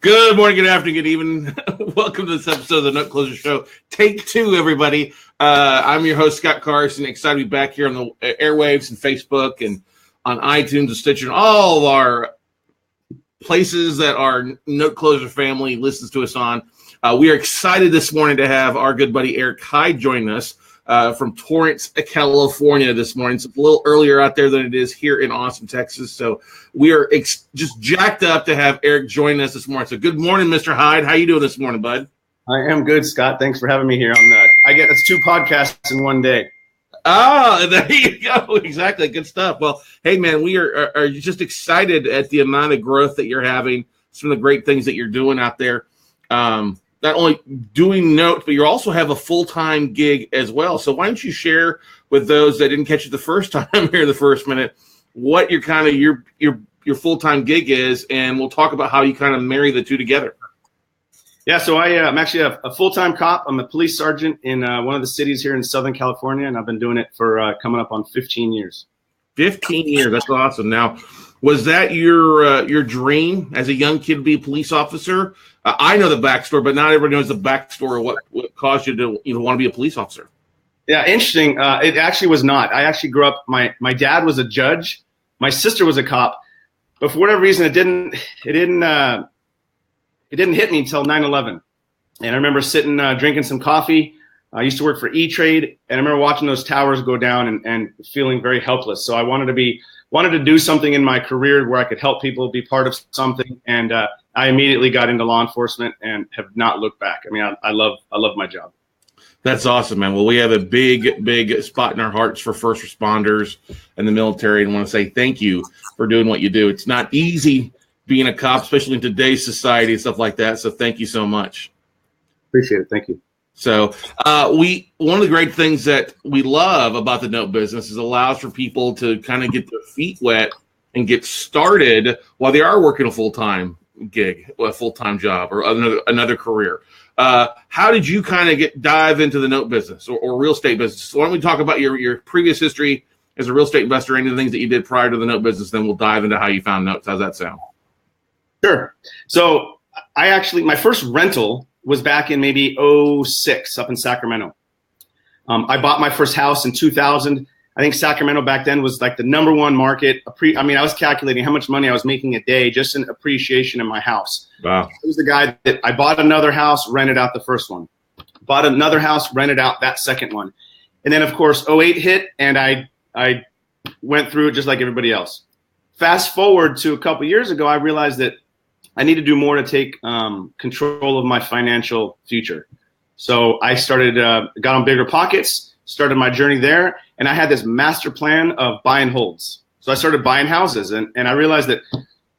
Good morning, good afternoon, good evening. Welcome to this episode of the Note Closer Show. Take two, everybody. I'm your host, Scott Carson. Excited to be back here on the airwaves and Facebook and on iTunes and Stitcher and all of our places that our Note Closer family listens to us on. We are excited this morning to have our good buddy Eric Hyde join us from Torrance, California this morning. It's a little earlier out there than it is here in Austin, Texas. So we are just jacked up to have Eric join us this morning. So good morning, Mr. Hyde. How you doing this morning, bud? I am good, Scott. Thanks for having me here. It's 2 podcasts in one day. Ah, there you go. Exactly. Good stuff. Well, hey, man, we are just excited at the amount of growth that you're having, some of the great things that you're doing out there. Not only doing notes, but you also have a full-time gig as well. So why don't you share with those that didn't catch it the first time here the first minute, what your kind of your full-time gig is, and we'll talk about how you kind of marry the two together. Yeah, so I'm actually a full-time cop. I'm a police sergeant in one of the cities here in Southern California, and I've been doing it for coming up on 15 years. 15 years. That's awesome. Now, was that your dream as a young kid to be a police officer? I know the backstory, but not everybody knows the backstory of what caused you to want to be a police officer. Yeah, interesting. It actually was not. I actually grew up. My dad was a judge. My sister was a cop, but for whatever reason, it didn't hit me until 9/11. And I remember sitting drinking some coffee. I used to work for E-Trade, and I remember watching those towers go down and feeling very helpless. So I wanted to do something in my career where I could help people, be part of something, and I immediately got into law enforcement and have not looked back. I mean, I love my job. That's awesome, man. Well, we have a big spot in our hearts for first responders and the military, and want to say thank you for doing what you do. It's not easy being a cop, especially in today's society and stuff like that. So thank you so much. Appreciate it. Thank you. So one of the great things that we love about the note business is it allows for people to kind of get their feet wet and get started while they are working a full-time gig, a full-time job, or another career. How did you kind of dive into the note business or real estate business? So why don't we talk about your previous history as a real estate investor, any of the things that you did prior to the note business, then we'll dive into how you found notes. How's that sound? Sure. So my first rental was back in maybe 2006 up in Sacramento. I bought my first house in 2000. I think Sacramento back then was like the #1 market. I was calculating how much money I was making a day just in appreciation in my house. Wow. I was the guy that I bought another house, rented out the first one. Bought another house, rented out that second one. And then, of course, 2008 hit, and I went through it just like everybody else. Fast forward to a couple years ago, I realized that I need to do more to take control of my financial future. So I got on Bigger Pockets, started my journey there, and I had this master plan of buy and holds. So I started buying houses, and I realized that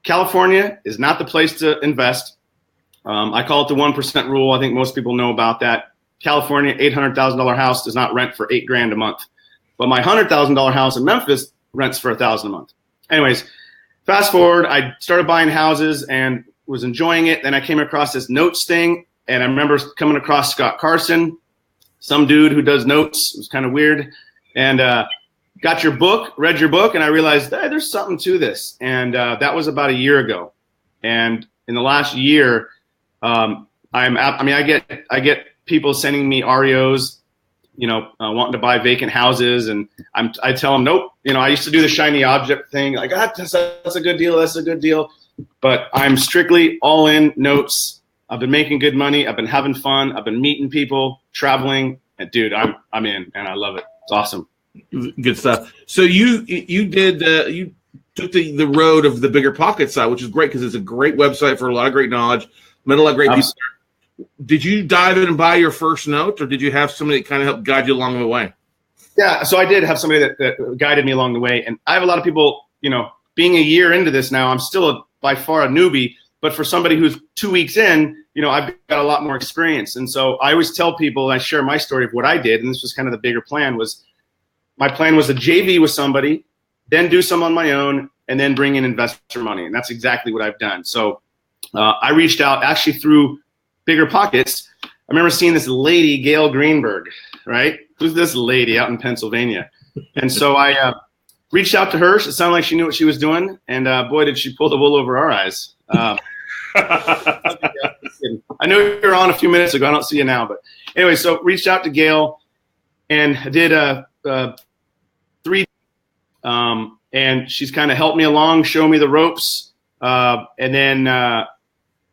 California is not the place to invest. I call it the 1% rule. I think most people know about that. California, $800,000 house does not rent for $8,000 a month. But my $100,000 house in Memphis rents for $1,000 a month. Anyways, fast forward, I started buying houses and was enjoying it. Then I came across this notes thing, and I remember coming across Scott Carson, some dude who does notes. It was kind of weird. And read your book, and I realized hey, there's something to this. And that was about a year ago. And in the last year, I get people sending me REOs, wanting to buy vacant houses, and I tell them, nope. I used to do the shiny object thing, like that's a good deal, that's a good deal. But I'm strictly all in notes. I've been making good money. I've been having fun. I've been meeting people, traveling, and dude, I'm in, and I love it. It's awesome. Good stuff. So you took the road of the Bigger Pocket side, which is great because it's a great website for a lot of great knowledge, met a lot of great people. Did you dive in and buy your first note, or did you have somebody that kind of helped guide you along the way? Yeah, so I did have somebody that guided me along the way. And I have a lot of people, being a year into this now, I'm still by far a newbie. But for somebody who's 2 weeks in, I've got a lot more experience. And so I always tell people, and I share my story of what I did, and this was kind of the bigger plan, my plan was to JV with somebody, then do some on my own, and then bring in investor money. And that's exactly what I've done. So I reached out actually through Bigger Pockets. I remember seeing this lady, Gayle Greenberg, right? Who's this lady out in Pennsylvania? And so I reached out to her. It sounded like she knew what she was doing. And boy, did she pull the wool over our eyes. kidding. I know you were on a few minutes ago. I don't see you now, but anyway, so reached out to Gayle and did a 3, and she's kind of helped me along, show me the ropes, and then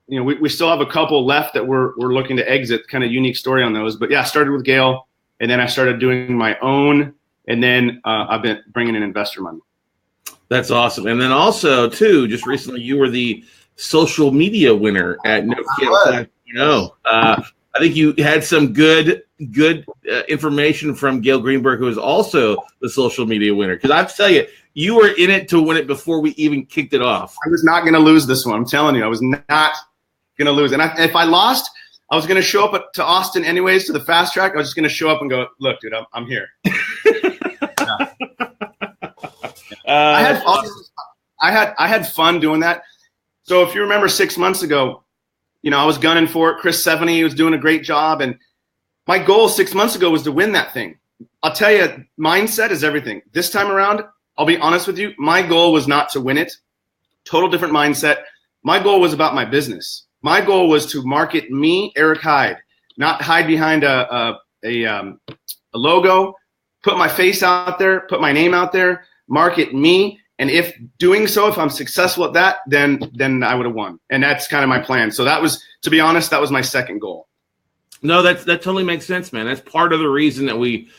we still have a couple left that we're looking to exit. Kind of unique story on those, but yeah, I started with Gayle, and then I started doing my own, and then I've been bringing in investor money. That's awesome. And then also, too, just recently, you were the social media winner at No Camp 5.0. I think you had some good information from Gayle Greenberg, who is also the social media winner. Because I have to tell you, you were in it to win it before we even kicked it off. I was not going to lose this one. I'm telling you, I was not going to lose. And if I lost, I was going to show up to Austin anyways, to the fast track. I was just going to show up and go, look, dude, I'm here. I had fun doing that. So if you remember 6 months ago, I was gunning for it. Chris Seveny was doing a great job. And my goal 6 months ago was to win that thing. I'll tell you, mindset is everything. This time around, I'll be honest with you, my goal was not to win it. Total different mindset. My goal was about my business. My goal was to market me, Eric Hyde, not hide behind a logo, put my face out there, put my name out there, market me. And if doing so, if I'm successful at that, then I would have won. And that's kind of my plan. So that was, to be honest, that was my second goal. No, that totally makes sense, man. That's part of the reason that we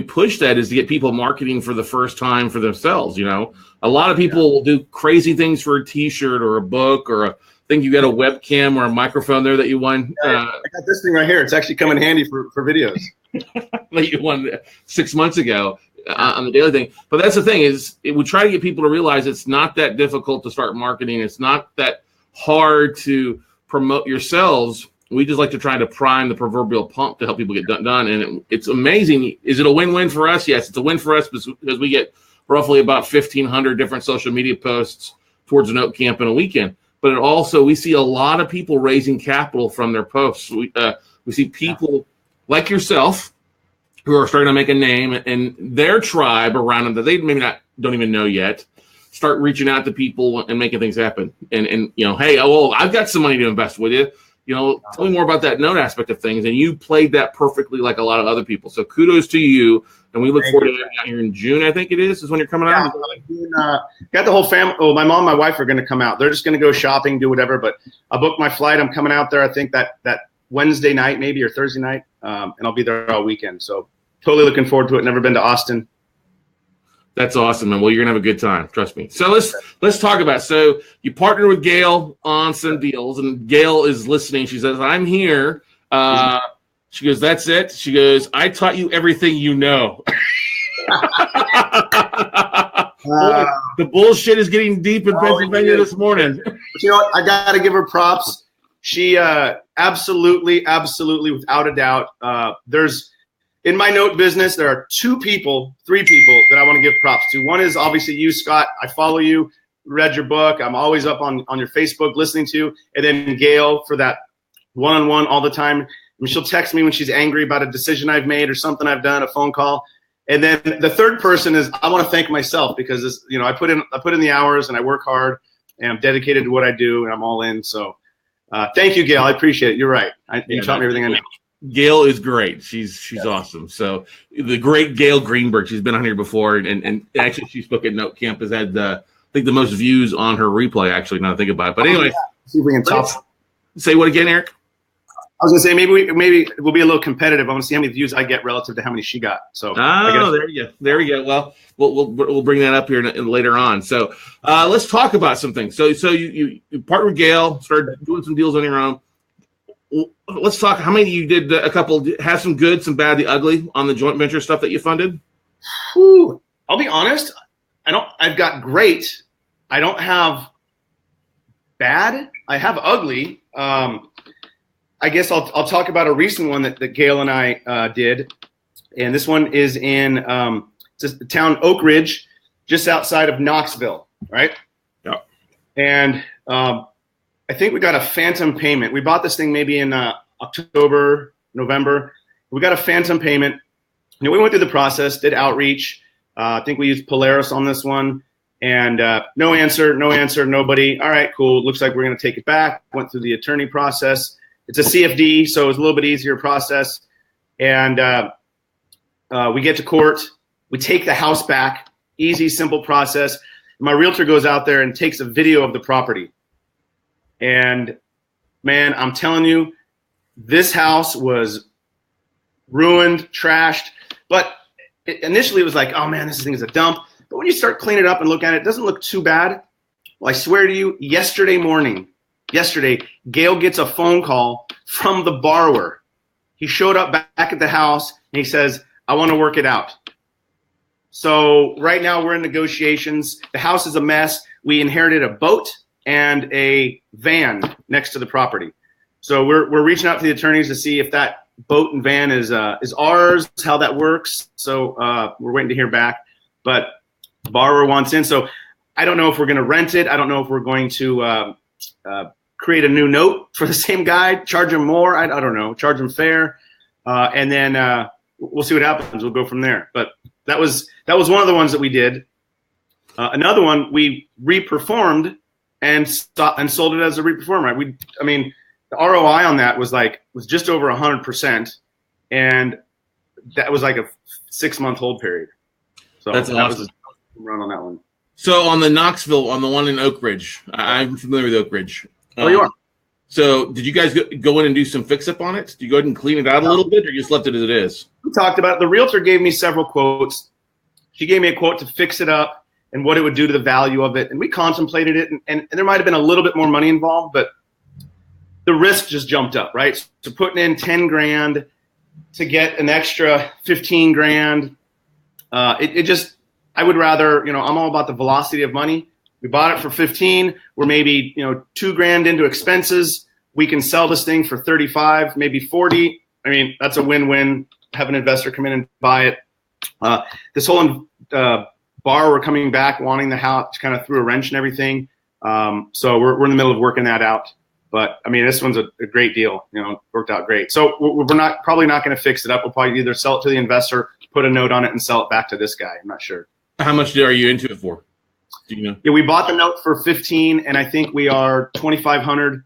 push that, is to get people marketing for the first time for themselves. A lot of people will do crazy things for a T-shirt or a book, or I think you got a webcam or a microphone there that you won. I got this thing right here. It's actually come in handy for videos. That you won 6 months ago. On the daily thing. But that's the thing, is we try to get people to realize it's not that difficult to start marketing. It's not that hard to promote yourselves. We just like to try to prime the proverbial pump to help people get done. And it's amazing. Is it a win-win for us? Yes, it's a win for us because we get roughly about 1,500 different social media posts towards an oat camp in a weekend. But we see a lot of people raising capital from their posts. We see people like yourself who are starting to make a name, and their tribe around them that they maybe don't even know yet, start reaching out to people and making things happen. And hey, I've got some money to invest with you. Tell me more about that note aspect of things. And you played that perfectly, like a lot of other people. So kudos to you. And we look forward to having you out here in June. I think it is when you're coming out. Got the whole family. Oh, my mom and my wife are going to come out. They're just going to go shopping, do whatever. But I booked my flight. I'm coming out there, I think that Wednesday night, maybe, or Thursday night. And I'll be there all weekend. So totally looking forward to it. Never been to Austin. That's awesome, man. Well, you're gonna have a good time, trust me. So let's talk about it. So you partnered with Gayle on some deals, and Gayle is listening. She says, "I'm here." She goes, "That's it." She goes, "I taught you everything you know." Boy, the bullshit is getting deep in Pennsylvania this morning. But you know what? I got to give her props. She absolutely, without a doubt, in my note business, there are three people that I want to give props to. One is obviously you, Scott. I follow you, read your book. I'm always up on your Facebook listening to you. And then Gayle for that one-on-one all the time. And she'll text me when she's angry about a decision I've made or something I've done, a phone call. And then the third person is I want to thank myself because I put in the hours and I work hard and I'm dedicated to what I do and I'm all in. So thank you, Gayle. I appreciate it. You're right. You taught me everything I know. Gayle is great. She's awesome. So the great Gayle Greenberg, she's been on here before, and actually she spoke at Note Camp, has had I think the most views on her replay. Actually, now I think about it. But anyway, see if we can top. Say what again, Eric? I was gonna say maybe we'll be a little competitive. I want to see how many views I get relative to how many she got. So there we go. Well, we'll bring that up here later on. So let's talk about some things. So you partnered with Gayle, started doing some deals on your own. Let's talk. How many you did? A couple. Have some good, some bad, the ugly on the joint venture stuff that you funded. Whew. I'll be honest. I've got great. I don't have bad. I have ugly. I guess I'll talk about a recent one that Gayle and I did, and this one is in just the town Oak Ridge, just outside of Knoxville, right? Yeah. And I think we got a phantom payment. We bought this thing maybe in October, November. We got a phantom payment. We went through the process, did outreach. I think we used Polaris on this one. And no answer, nobody. All right, cool. Looks like we're going to take it back. Went through the attorney process. it's a CFD, so it's a little bit easier process. And we get to court. We take the house back. Easy, simple process. My realtor goes out there and takes a video of the property. And, man, I'm telling you, this house was ruined, trashed. But initially it was like, oh, man, this thing is a dump. But when you start cleaning it up and look at it, it doesn't look too bad. Well, I swear to you, yesterday, Gayle gets a phone call from the borrower. He showed up back at the house, and he says, I want to work it out. So right now we're in negotiations. The house is a mess. We inherited a boat and a van next to the property. So we're reaching out to the attorneys to see if that boat and van is ours, how that works. So we're waiting to hear back. But the borrower wants in. So I don't know if we're going to rent it. I don't know if we're going to create a new note for the same guy, charge him more. I don't know, charge him fair. And then we'll see what happens. We'll go from there. But that was one of the ones that we did. Another one we reperformed and sold it as a reperformer. The ROI on that was just over 100%, and that was like a 6-month hold period. So that's that awesome. was a run on that one. So on the Knoxville, on the one in Oak Ridge, I'm familiar with Oak Ridge. Oh, you are. So did you guys go in and do some fix-up on it? Did you go ahead and clean it out a little bit, or you just left it as it is? We talked about it. The realtor gave me several quotes. She gave me a quote to fix it up and what it would do to the value of it. And we contemplated it, and there might have been a little bit more money involved, but the risk just jumped up, right? So putting in 10 grand to get an extra 15 grand, I would rather, I'm all about the velocity of money. We bought it for 15. We're maybe, 2 grand into expenses. We can sell this thing for 35, maybe 40. That's a win-win. Have an investor come in and buy it. This whole borrower coming back, wanting the house, kind of threw a wrench and everything. So we're in the middle of working that out. But this one's a great deal. Worked out great. So we're probably not going to fix it up. We'll probably either sell it to the investor, put a note on it, and sell it back to this guy. I'm not sure. How much are you into it for? Do you know? Yeah, we bought the note for 15, and I think we are 2,500.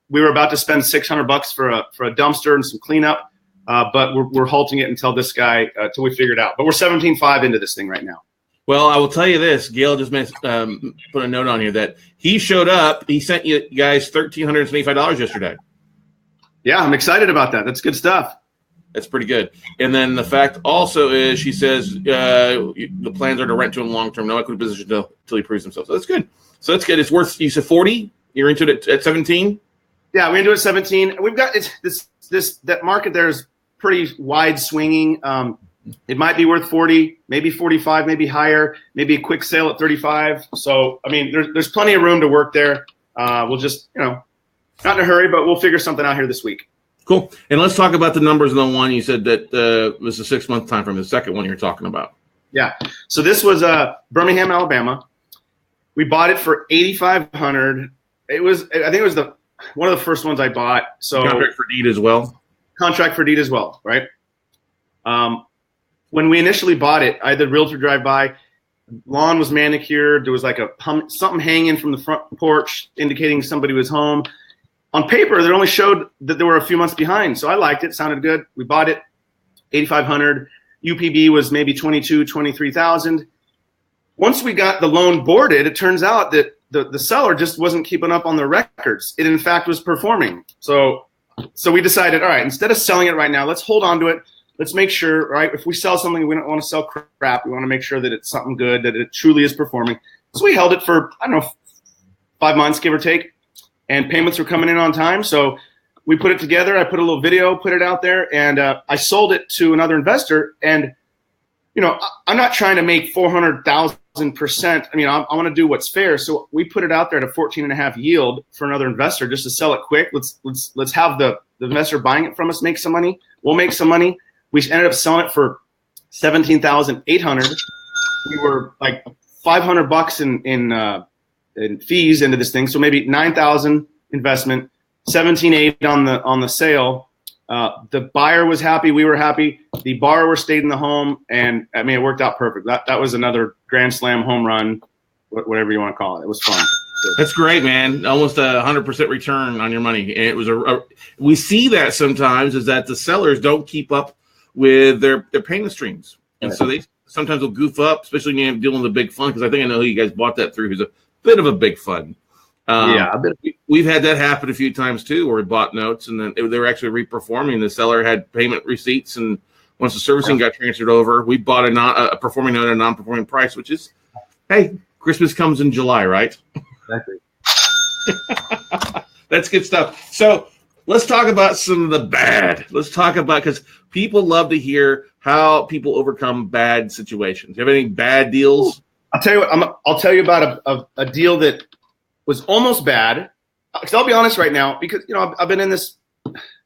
We were about to spend $600 for a dumpster and some cleanup, but we're halting it until this guy until we figure it out. But we're 17.5 into this thing right now. Well, I will tell you this. Gayle just put a note on here that he showed up. He sent you guys $1,375 yesterday. Yeah, I'm excited about that. That's good stuff. That's pretty good. And then the fact also is she says the plans are to rent to him long term, no equity position until he proves himself. So that's good. So that's good. It's worth, you said 40? You're into it at 17? Yeah, we're into it at 17. We've got that market there is pretty wide swinging. It might be worth 40, maybe 45, maybe higher, maybe a quick sale at 35. So, there's plenty of room to work there. We'll just, not in a hurry, but we'll figure something out here this week. Cool. And let's talk about the numbers on the one you said that was a 6-month time frame, the second one you're talking about. Yeah. So this was Birmingham, Alabama. We bought it for $8,500. I think it was one of the first ones I bought. So contract for deed as well. Contract for deed as well, right? When we initially bought it, I had the realtor drive by. Lawn was manicured. There was like something hanging from the front porch indicating somebody was home. On paper, it only showed that there were a few months behind. So I liked it. Sounded good. We bought it, $8,500. UPB was maybe $22,000, $23,000. Once we got the loan boarded, it turns out that the seller just wasn't keeping up on the records. It, in fact, was performing. So we decided, all right, instead of selling it right now, let's hold on to it. Let's make sure, right, if we sell something, we don't want to sell crap. We want to make sure that it's something good, that it truly is performing. So we held it for, 5 months, give or take, and payments were coming in on time. So we put it together. I put a little video, put it out there, and I sold it to another investor. And, I'm not trying to make 400,000%. I want to do what's fair. So we put it out there at a 14.5 yield for another investor just to sell it quick. Let's have the investor buying it from us make some money. We'll make some money. We ended up selling it for $17,800. We were like $500 in fees into this thing, so maybe $9,000 investment, $17,800 on the sale. The buyer was happy, we were happy. The borrower stayed in the home, and it worked out perfect. That was another grand slam home run, whatever you want to call it. It was fun. That's great, man. Almost 100% return on your money. And it was we see that sometimes is that the sellers don't keep up with their payment streams. And so they sometimes will goof up, especially when you're dealing with a big fund, because I think I know who you guys bought that through, who's a bit of a big fund. We've had that happen a few times too, where we bought notes and then they were actually reperforming. The seller had payment receipts, and once the servicing got transferred over, we bought a performing note at a non-performing price, which is, hey, Christmas comes in July, right? Exactly. That's good stuff. So let's talk about some of the bad. Let's talk about, because people love to hear how people overcome bad situations. Do you have any bad deals? I'll tell you what. I'll tell you about a deal that was almost bad. Because I'll be honest right now, because I've been in this,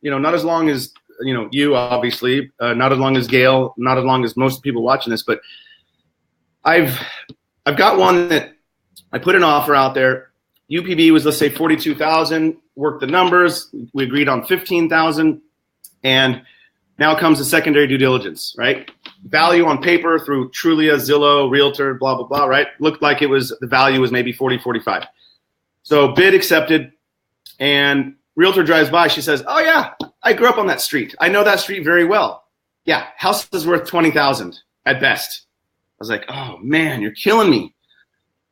not as long as you obviously, not as long as Gayle, not as long as most people watching this, but I've got one that I put an offer out there. UPB was, let's say, 42,000. Worked the numbers. We agreed on 15,000, and now comes the secondary due diligence, right? Value on paper through Trulia, Zillow, Realtor, blah blah blah, right? Looked like the value was maybe 40, 45. So bid accepted, and Realtor drives by. She says, "Oh yeah, I grew up on that street. I know that street very well. Yeah, house is worth 20,000 at best." I was like, "Oh man, you're killing me."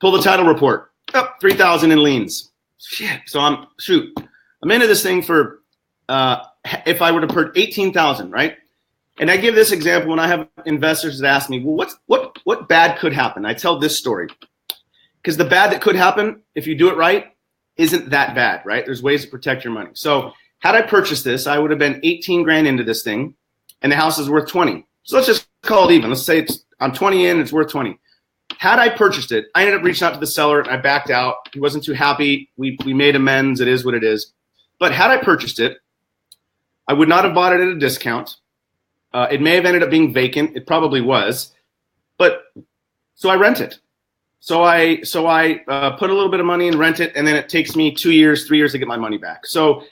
Pull the title report. Oh, 3,000 in liens. Shit. So I'm into this thing for if I were to put 18,000, right? And I give this example when I have investors that ask me, well, what bad could happen? I tell this story because the bad that could happen if you do it right isn't that bad, right? There's ways to protect your money. So had I purchased this, I would have been 18 grand into this thing, and the house is worth 20. So let's just call it even. Let's say I'm 20 in, it's worth 20. Had I purchased it, I ended up reaching out to the seller, and I backed out. He wasn't too happy. We made amends. It is what it is. But had I purchased it, I would not have bought it at a discount. It may have ended up being vacant. It probably was. But so I rent it. So I put a little bit of money and rent it, and then it takes me 2 years, 3 years to get my money back. So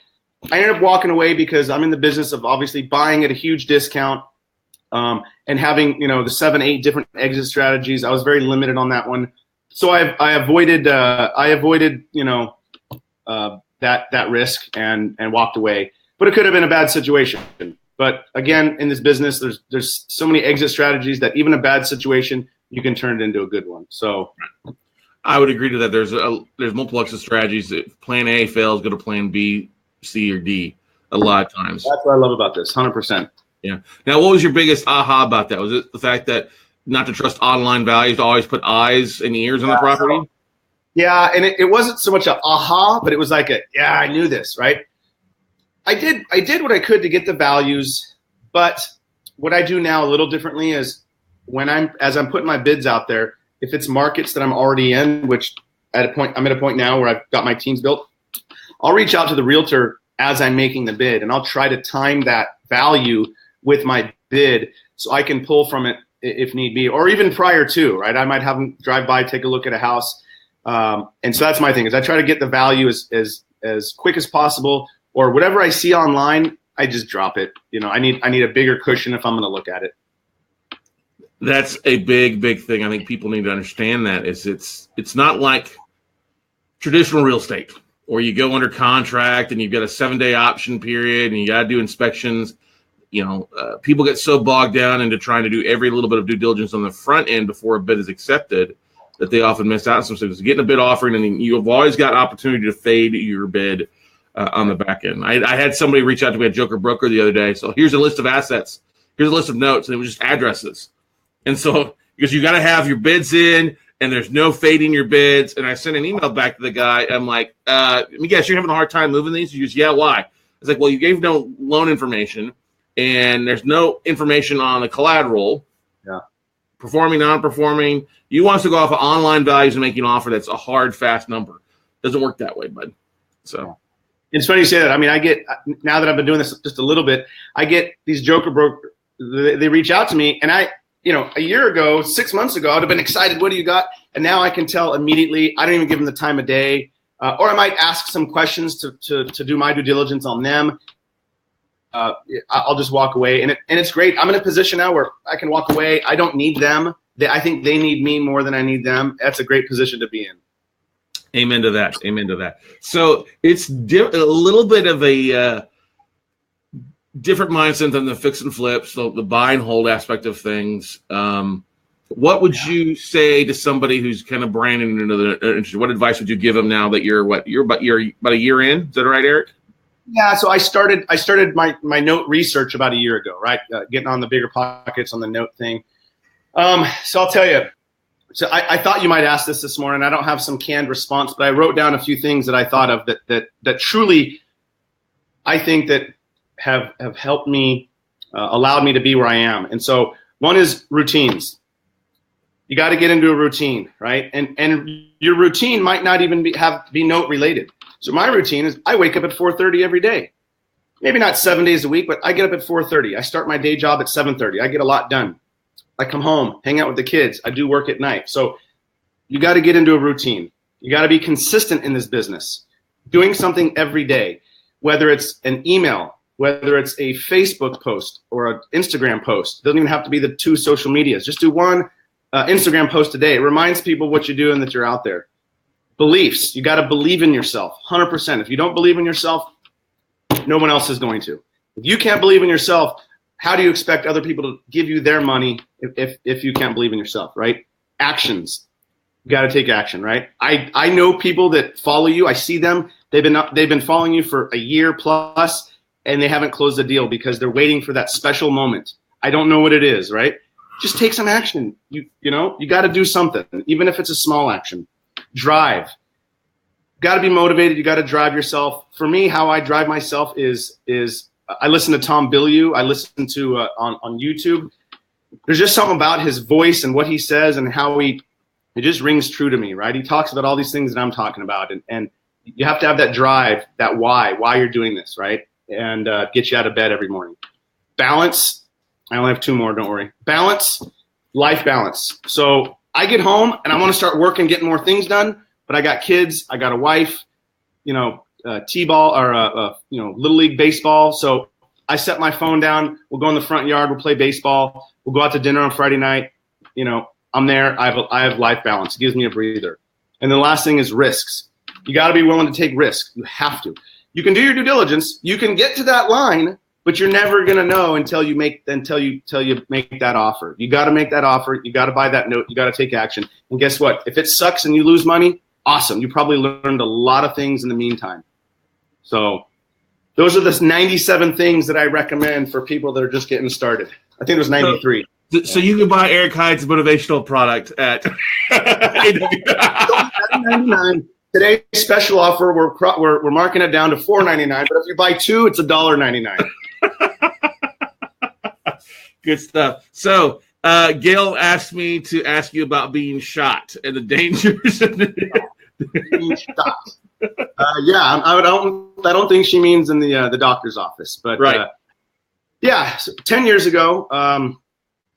I ended up walking away because I'm in the business of obviously buying at a huge discount. And having, the 7, 8 different exit strategies, I was very limited on that one. So I avoided that risk and walked away. But it could have been a bad situation. But again, in this business, there's so many exit strategies that even a bad situation, you can turn it into a good one. So I would agree to that. There's multiple exit strategies. If plan A fails, go to plan B, C, or D a lot of times. That's what I love about this, 100%. Yeah. Now, what was your biggest aha about that? Was it the fact that not to trust online values, to always put eyes and ears on the property? Yeah, and it wasn't so much a aha, but it was like I knew this, right? I did what I could to get the values, but what I do now a little differently is as I'm putting my bids out there, if it's markets that I'm already in, which I'm at a point now where I've got my teams built, I'll reach out to the realtor as I'm making the bid, and I'll try to time that value with my bid so I can pull from it if need be, or even prior to, right? I might have them drive by, take a look at a house. And so that's my thing is I try to get the value as quick as possible, or whatever I see online, I just drop it. I need a bigger cushion if I'm going to look at it. That's a big thing. I think people need to understand that it's not like traditional real estate or you go under contract and you've got a 7-day option period and you got to do inspections. People get so bogged down into trying to do every little bit of due diligence on the front end before a bid is accepted that they often miss out on some things. Getting a bid offering, and then you've always got opportunity to fade your bid on the back end. I had somebody reach out to me at Joker Broker the other day. So here's a list of assets. Here's a list of notes, and it was just addresses. And so because you got to have your bids in, and there's no fading your bids. And I sent an email back to the guy. I'm like, let me guess, you're having a hard time moving these? He goes, yeah, why? I was like, well, you gave no loan information. And there's no information on the collateral, performing, non-performing. You want us to go off of online values and make an offer that's a hard, fast number. Doesn't work that way, bud. So it's funny you say that. I mean, I get, now that I've been doing this just a little bit, I get these Joker Broker, they reach out to me, and a year ago, 6 months ago, I'd have been excited. What do you got? And now I can tell immediately. I don't even give them the time of day. Or I might ask some questions to do my due diligence on them. I'll just walk away, and it's great. I'm in a position now where I can walk away. I don't need them. I think they need me more than I need them. That's a great position to be in. Amen to that. Amen to that. So it's a little bit of a different mindset than the fix and flips, the buy and hold aspect of things. What would you say to somebody who's kind of branding into the industry? What advice would you give them now that you're about a year in? Is that right, Eric? Yeah. So I started my note research about a year ago, right? Getting on the bigger pockets on the note thing. So I'll tell you. So I thought you might ask this morning. I don't have some canned response, but I wrote down a few things that I thought of that truly I think that have helped me, allowed me to be where I am. And so one is routines. You got to get into a routine, right? And your routine might not even be note related. So my routine is I wake up at 4:30 every day. Maybe not 7 days a week, but I get up at 4:30. I start my day job at 7:30. I get a lot done. I come home, hang out with the kids. I do work at night. So you got to get into a routine. You got to be consistent in this business, doing something every day, whether it's an email, whether it's a Facebook post or an Instagram post. It doesn't even have to be the 2 social medias. Just do one Instagram post a day. It reminds people what you do and that you're out there. Beliefs. You got to believe in yourself 100%. If you don't believe in yourself, no one else is going to. If you can't believe in yourself, how do you expect other people to give you their money if you can't believe in yourself, right? Actions. You got to take action, right? I know people that follow you. I see them. They've been following you for a year plus, and they haven't closed a deal because they're waiting for that special moment. I don't know what it is, right? Just take some action. You got to do something, even if it's a small action. Drive. Got to be motivated. You got to drive yourself. For me, how I drive myself is I listen to Tom Bilyeu. I listen to on YouTube. There's just something about his voice and what he says and how it just rings true to me, right? He talks about all these things that I'm talking about, and you have to have that drive, that why you're doing this, right? And get you out of bed every morning. Balance. I only have 2 more, don't worry. Balance, life balance. So I get home and I want to start working, getting more things done, but I got kids, I got a wife, T-ball or Little League baseball. So I set my phone down. We'll go in the front yard. We'll play baseball. We'll go out to dinner on Friday night. I'm there. I have life balance. It gives me a breather. And the last thing is risks. You got to be willing to take risks. You have to. You can do your due diligence. You can get to that line, but you're never gonna know until you make that offer. You got to make that offer. You got to buy that note. You got to take action. And guess what? If it sucks and you lose money, awesome. You probably learned a lot of things in the meantime. So those are the 97 things that I recommend for people that are just getting started. I think it was 93. So you can buy Eric Hyde's motivational product at 99. Today's special offer, we're marking it down to $4.99. But if you buy 2, it's $1.99. Good stuff. So Gayle asked me to ask you about being shot and the dangers of being shot. I don't think she means in the doctor's office, but right. So 10 years ago,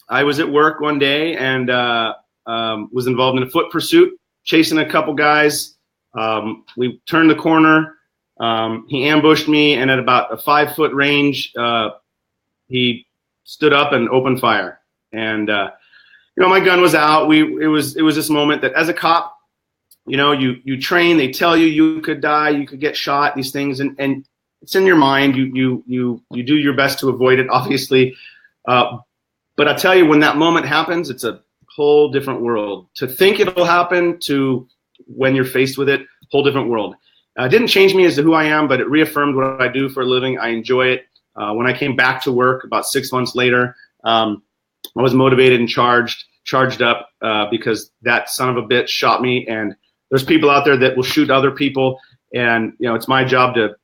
I was at work one day and was involved in a foot pursuit, chasing a couple guys. We turned the corner. He ambushed me, and at about a 5-foot range, he stood up and opened fire. And my gun was out. It was this moment that as a cop, you train. They tell you could die, you could get shot. These things, and it's in your mind. You do your best to avoid it, obviously. But I tell you, when that moment happens, it's a whole different world. To think it'll happen to when you're faced with it, whole different world. It didn't change me as to who I am, but it reaffirmed what I do for a living. I enjoy it. When I came back to work about 6 months later, I was motivated and charged up because that son of a bitch shot me. And there's people out there that will shoot other people, and it's my job to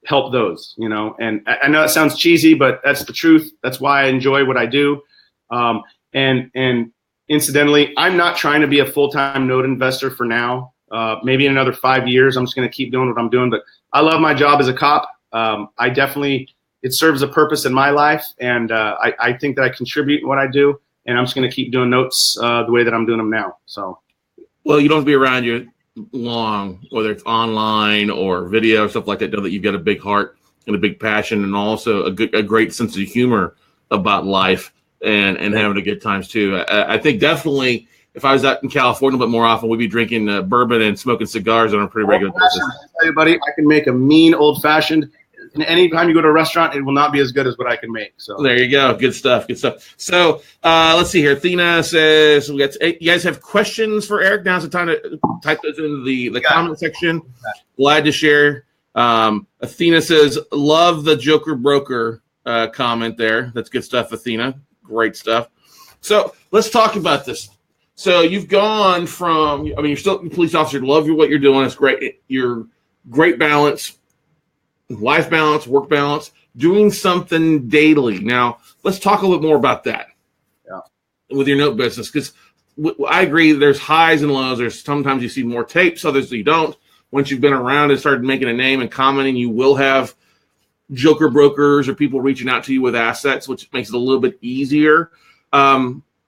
help those. And I know it sounds cheesy, but that's the truth. That's why I enjoy what I do. And incidentally, I'm not trying to be a full-time note investor for now. Maybe in another 5 years, I'm just going to keep doing what I'm doing. But I love my job as a cop. It serves a purpose in my life, and I think that I contribute in what I do. And I'm just going to keep doing notes the way that I'm doing them now. So, well, you don't have to be around you long, whether it's online or video or stuff like that. Know that you've got a big heart and a big passion, and also a great sense of humor about life and having a good times too. I think definitely if I was out in California a bit more often, we'd be drinking bourbon and smoking cigars on a pretty regular basis. I tell you, buddy, I can make a mean old-fashioned. And anytime you go to a restaurant, it will not be as good as what I can make. So there you go. Good stuff. Good stuff. So let's see here. Athena says, you guys have questions for Eric? Now's the time to type those into the comment section. Glad to share. Athena says, love the Joker Broker comment there. That's good stuff, Athena. Great stuff. So let's talk about this. So you've gone from, you're still a police officer. Love what you're doing. It's great. You're great balance. Life balance, work balance, doing something daily. Now, let's talk a little bit more about that with your note business, because I agree there's highs and lows. There's sometimes you see more tapes, others you don't. Once you've been around and started making a name and commenting, you will have joker brokers or people reaching out to you with assets, which makes it a little bit easier.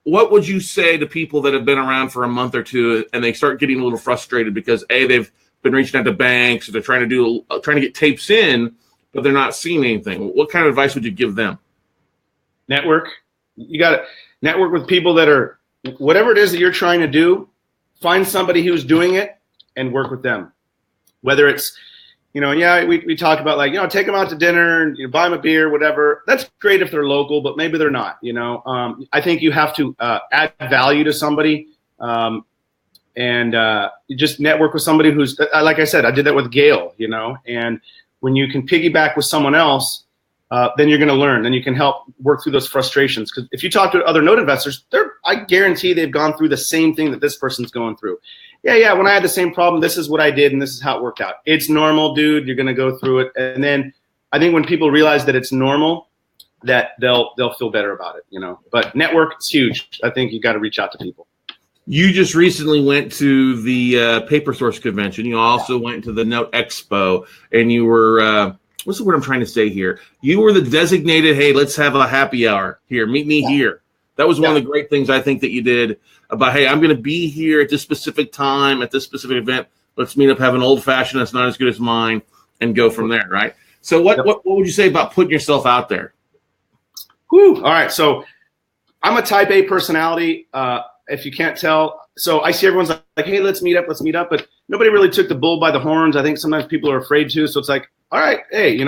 What would you say to people that have been around for a month or two and they start getting a little frustrated because they've been reaching out to banks, or they're trying to get tapes in, but they're not seeing anything? What kind of advice would you give them? Network. You got to network with people that are, whatever it is that you're trying to do, find somebody who's doing it and work with them. Whether it's, we talk about take them out to dinner and buy them a beer, whatever. That's great if they're local, but maybe they're not. I think you have to add value to somebody. And you just network with somebody who's, like I said, I did that with Gayle, and when you can piggyback with someone else, then you're going to learn, and you can help work through those frustrations. Because if you talk to other note investors, I guarantee they've gone through the same thing that this person's going through. Yeah, when I had the same problem, this is what I did, and this is how it worked out. It's normal, dude. You're going to go through it. And then I think when people realize that it's normal, that they'll feel better about it, But network is huge. I think you got to reach out to people. You just recently went to the Paper Source Convention. You also went to the Note Expo, and you were, what's the word I'm trying to say here? You were the designated, hey, let's have a happy hour here. Meet me here. That was one of the great things I think that you did about, hey, I'm going to be here at this specific time, at this specific event. Let's meet up, have an old-fashioned that's not as good as mine, and go from there, right? So what would you say about putting yourself out there? Whew. All right, so I'm a type A personality. If you can't tell, so I see everyone's like, hey, let's meet up, but nobody really took the bull by the horns. I think sometimes people are afraid to, so it's like, all right, hey,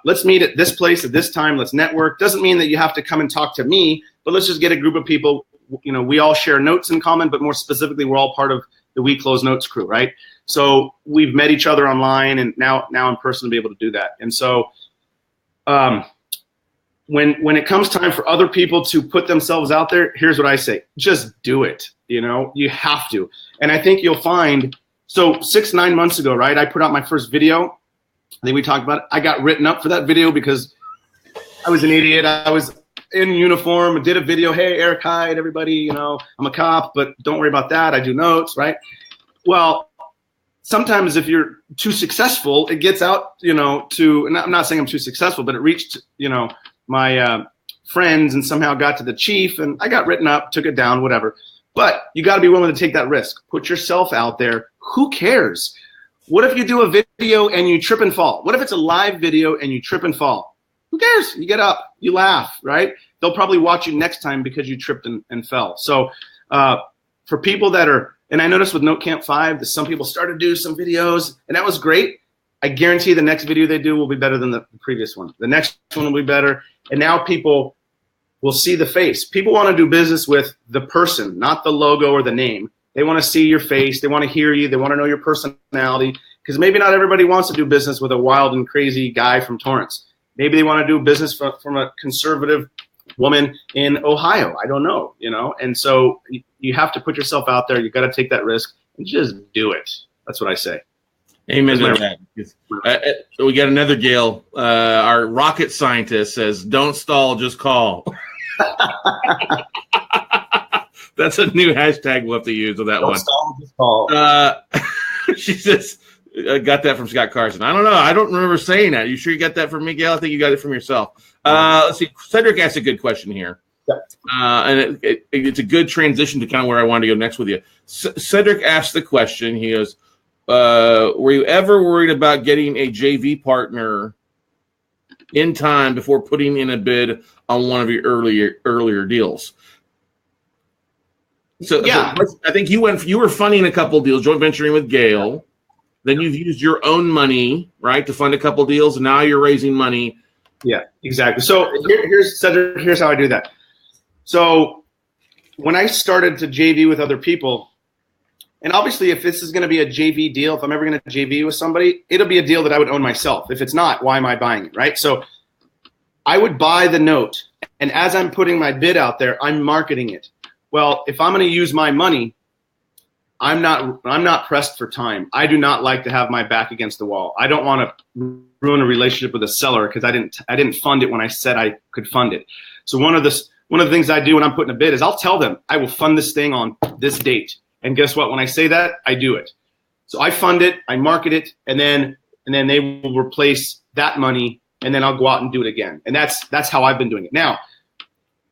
let's meet at this place at this time, let's network. Doesn't mean that you have to come and talk to me, but let's just get a group of people. We all share notes in common, but more specifically, we're all part of the We Close Notes crew, right? So we've met each other online, and now in person to be able to do that. And so when it comes time for other people to put themselves out there, here's what I say: just do it. You have to. And I think you'll find. So 6-9 months ago, right? I put out my first video. I think we talked about it. I got written up for that video because I was an idiot. I was in uniform and did a video. Hey, Eric Hyde, everybody. I'm a cop, but don't worry about that. I do notes, right? Well, sometimes if you're too successful, it gets out, to. And I'm not saying I'm too successful, but it reached, my friends and somehow got to the chief, and I got written up, took it down, whatever. But you got to be willing to take that risk. Put yourself out there. Who cares? What if you do a video and you trip and fall? What if it's a live video and you trip and fall? Who cares? You get up, you laugh, right? They'll probably watch you next time because you tripped and fell. So for people that are, and I noticed with Note Camp 5 that some people started to do some videos, and that was great. I guarantee the next video they do will be better than the previous one. The next one will be better. And now people will see the face. People want to do business with the person, not the logo or the name. They want to see your face. They want to hear you. They want to know your personality. Because maybe not everybody wants to do business with a wild and crazy guy from Torrance. Maybe they want to do business from a conservative woman in Ohio. I don't know, And so you have to put yourself out there. You've got to take that risk and just do it. That's what I say. Amen to that. We got another Gayle. Our rocket scientist says, don't stall, just call. That's a new hashtag we'll have to use with that one. Don't stall, just call. She says, I got that from Scott Carson. I don't know. I don't remember saying that. You sure you got that from me, Gayle? I think you got it from yourself. Let's see. Cedric asked a good question here. And it's a good transition to kind of where I wanted to go next with you. Cedric asked the question. He goes, were you ever worried about getting a JV partner in time before putting in a bid on one of your earlier deals? So I think you were funding a couple deals, joint venturing with Gayle. Then you've used your own money, right, to fund a couple deals, and now you're raising money. Yeah, exactly. So here's how I do that. So when I started to JV with other people, and obviously if this is going to be a JV deal, if I'm ever going to JV with somebody, it'll be a deal that I would own myself. If it's not, why am I buying it, right? So I would buy the note, and as I'm putting my bid out there, I'm marketing it. Well, if I'm going to use my money, I'm not pressed for time. I do not like to have my back against the wall. I don't want to ruin a relationship with a seller because I didn't fund it when I said I could fund it. So one of the things I do when I'm putting a bid is I'll tell them I will fund this thing on this date. And guess what? When I say that, I do it. So I fund it, I market it, and then they will replace that money, and then I'll go out and do it again. And that's how I've been doing it. Now,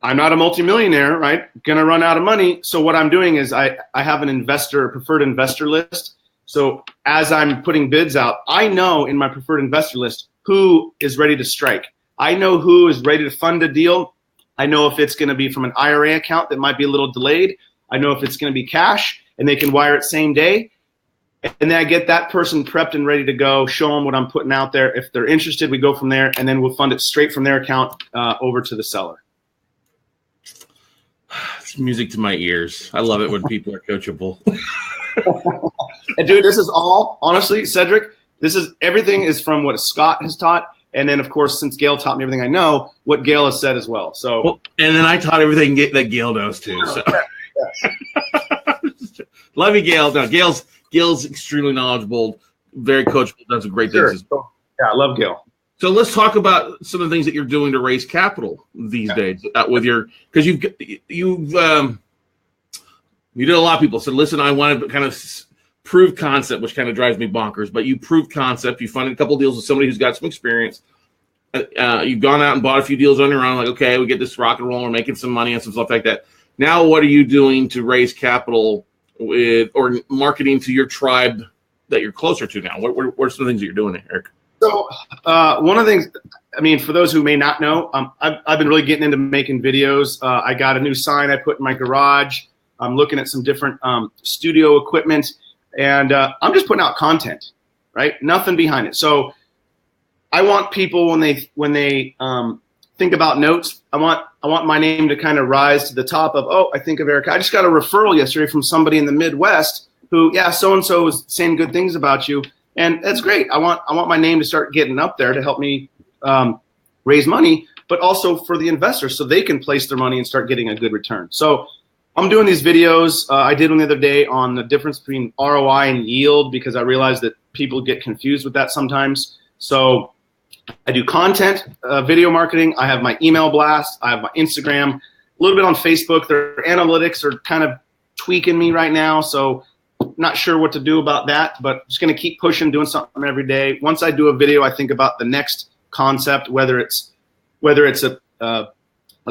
I'm not a multimillionaire, right? Gonna run out of money. So what I'm doing is I have an preferred investor list. So as I'm putting bids out, I know in my preferred investor list who is ready to strike. I know who is ready to fund a deal. I know if it's gonna be from an IRA account that might be a little delayed. I know if it's gonna be cash and they can wire it same day. And then I get that person prepped and ready to go, show them what I'm putting out there. If they're interested, we go from there, and then we'll fund it straight from their account over to the seller. It's music to my ears. I love it when people are coachable. And dude, this is all, honestly, Cedric, everything is from what Scott has taught. And then, of course, since Gayle taught me everything I know, what Gayle has said as well. So, and then I taught everything that Gayle knows too. So. Love you, Gayle. No, Gayle's extremely knowledgeable, very coachable, does some great things. Yeah, I love Gayle. So let's talk about some of the things that you're doing to raise capital these days with because you did a lot of people said, listen, I want to kind of prove concept, which kind of drives me bonkers, but you proved concept. You funded a couple deals with somebody who's got some experience. You've gone out and bought a few deals on your own. Like, okay, we get this rock and roll. We're making some money and some stuff like that. Now, what are you doing to raise capital or marketing to your tribe that you're closer to now? What are some things that you're doing, Eric? So one of the things, I mean, for those who may not know, I've been really getting into making videos. I got a new sign I put in my garage. I'm looking at some different studio equipment, and I'm just putting out content, right? Nothing behind it. So I want people when they think about notes, I want my name to kind of rise to the top of, oh, I think of Eric. I just got a referral yesterday from somebody in the Midwest who, so-and-so was saying good things about you. And that's great. I want my name to start getting up there to help me raise money, but also for the investors so they can place their money and start getting a good return. So I'm doing these videos. I did one the other day on the difference between ROI and yield because I realized that people get confused with that sometimes. So I do content, video marketing. I have my email blast. I have my Instagram, a little bit on Facebook. Their analytics are kind of tweaking me right now. So not sure what to do about that, but just going to keep pushing, doing something every day. Once I do a video, I think about the next concept, whether it's a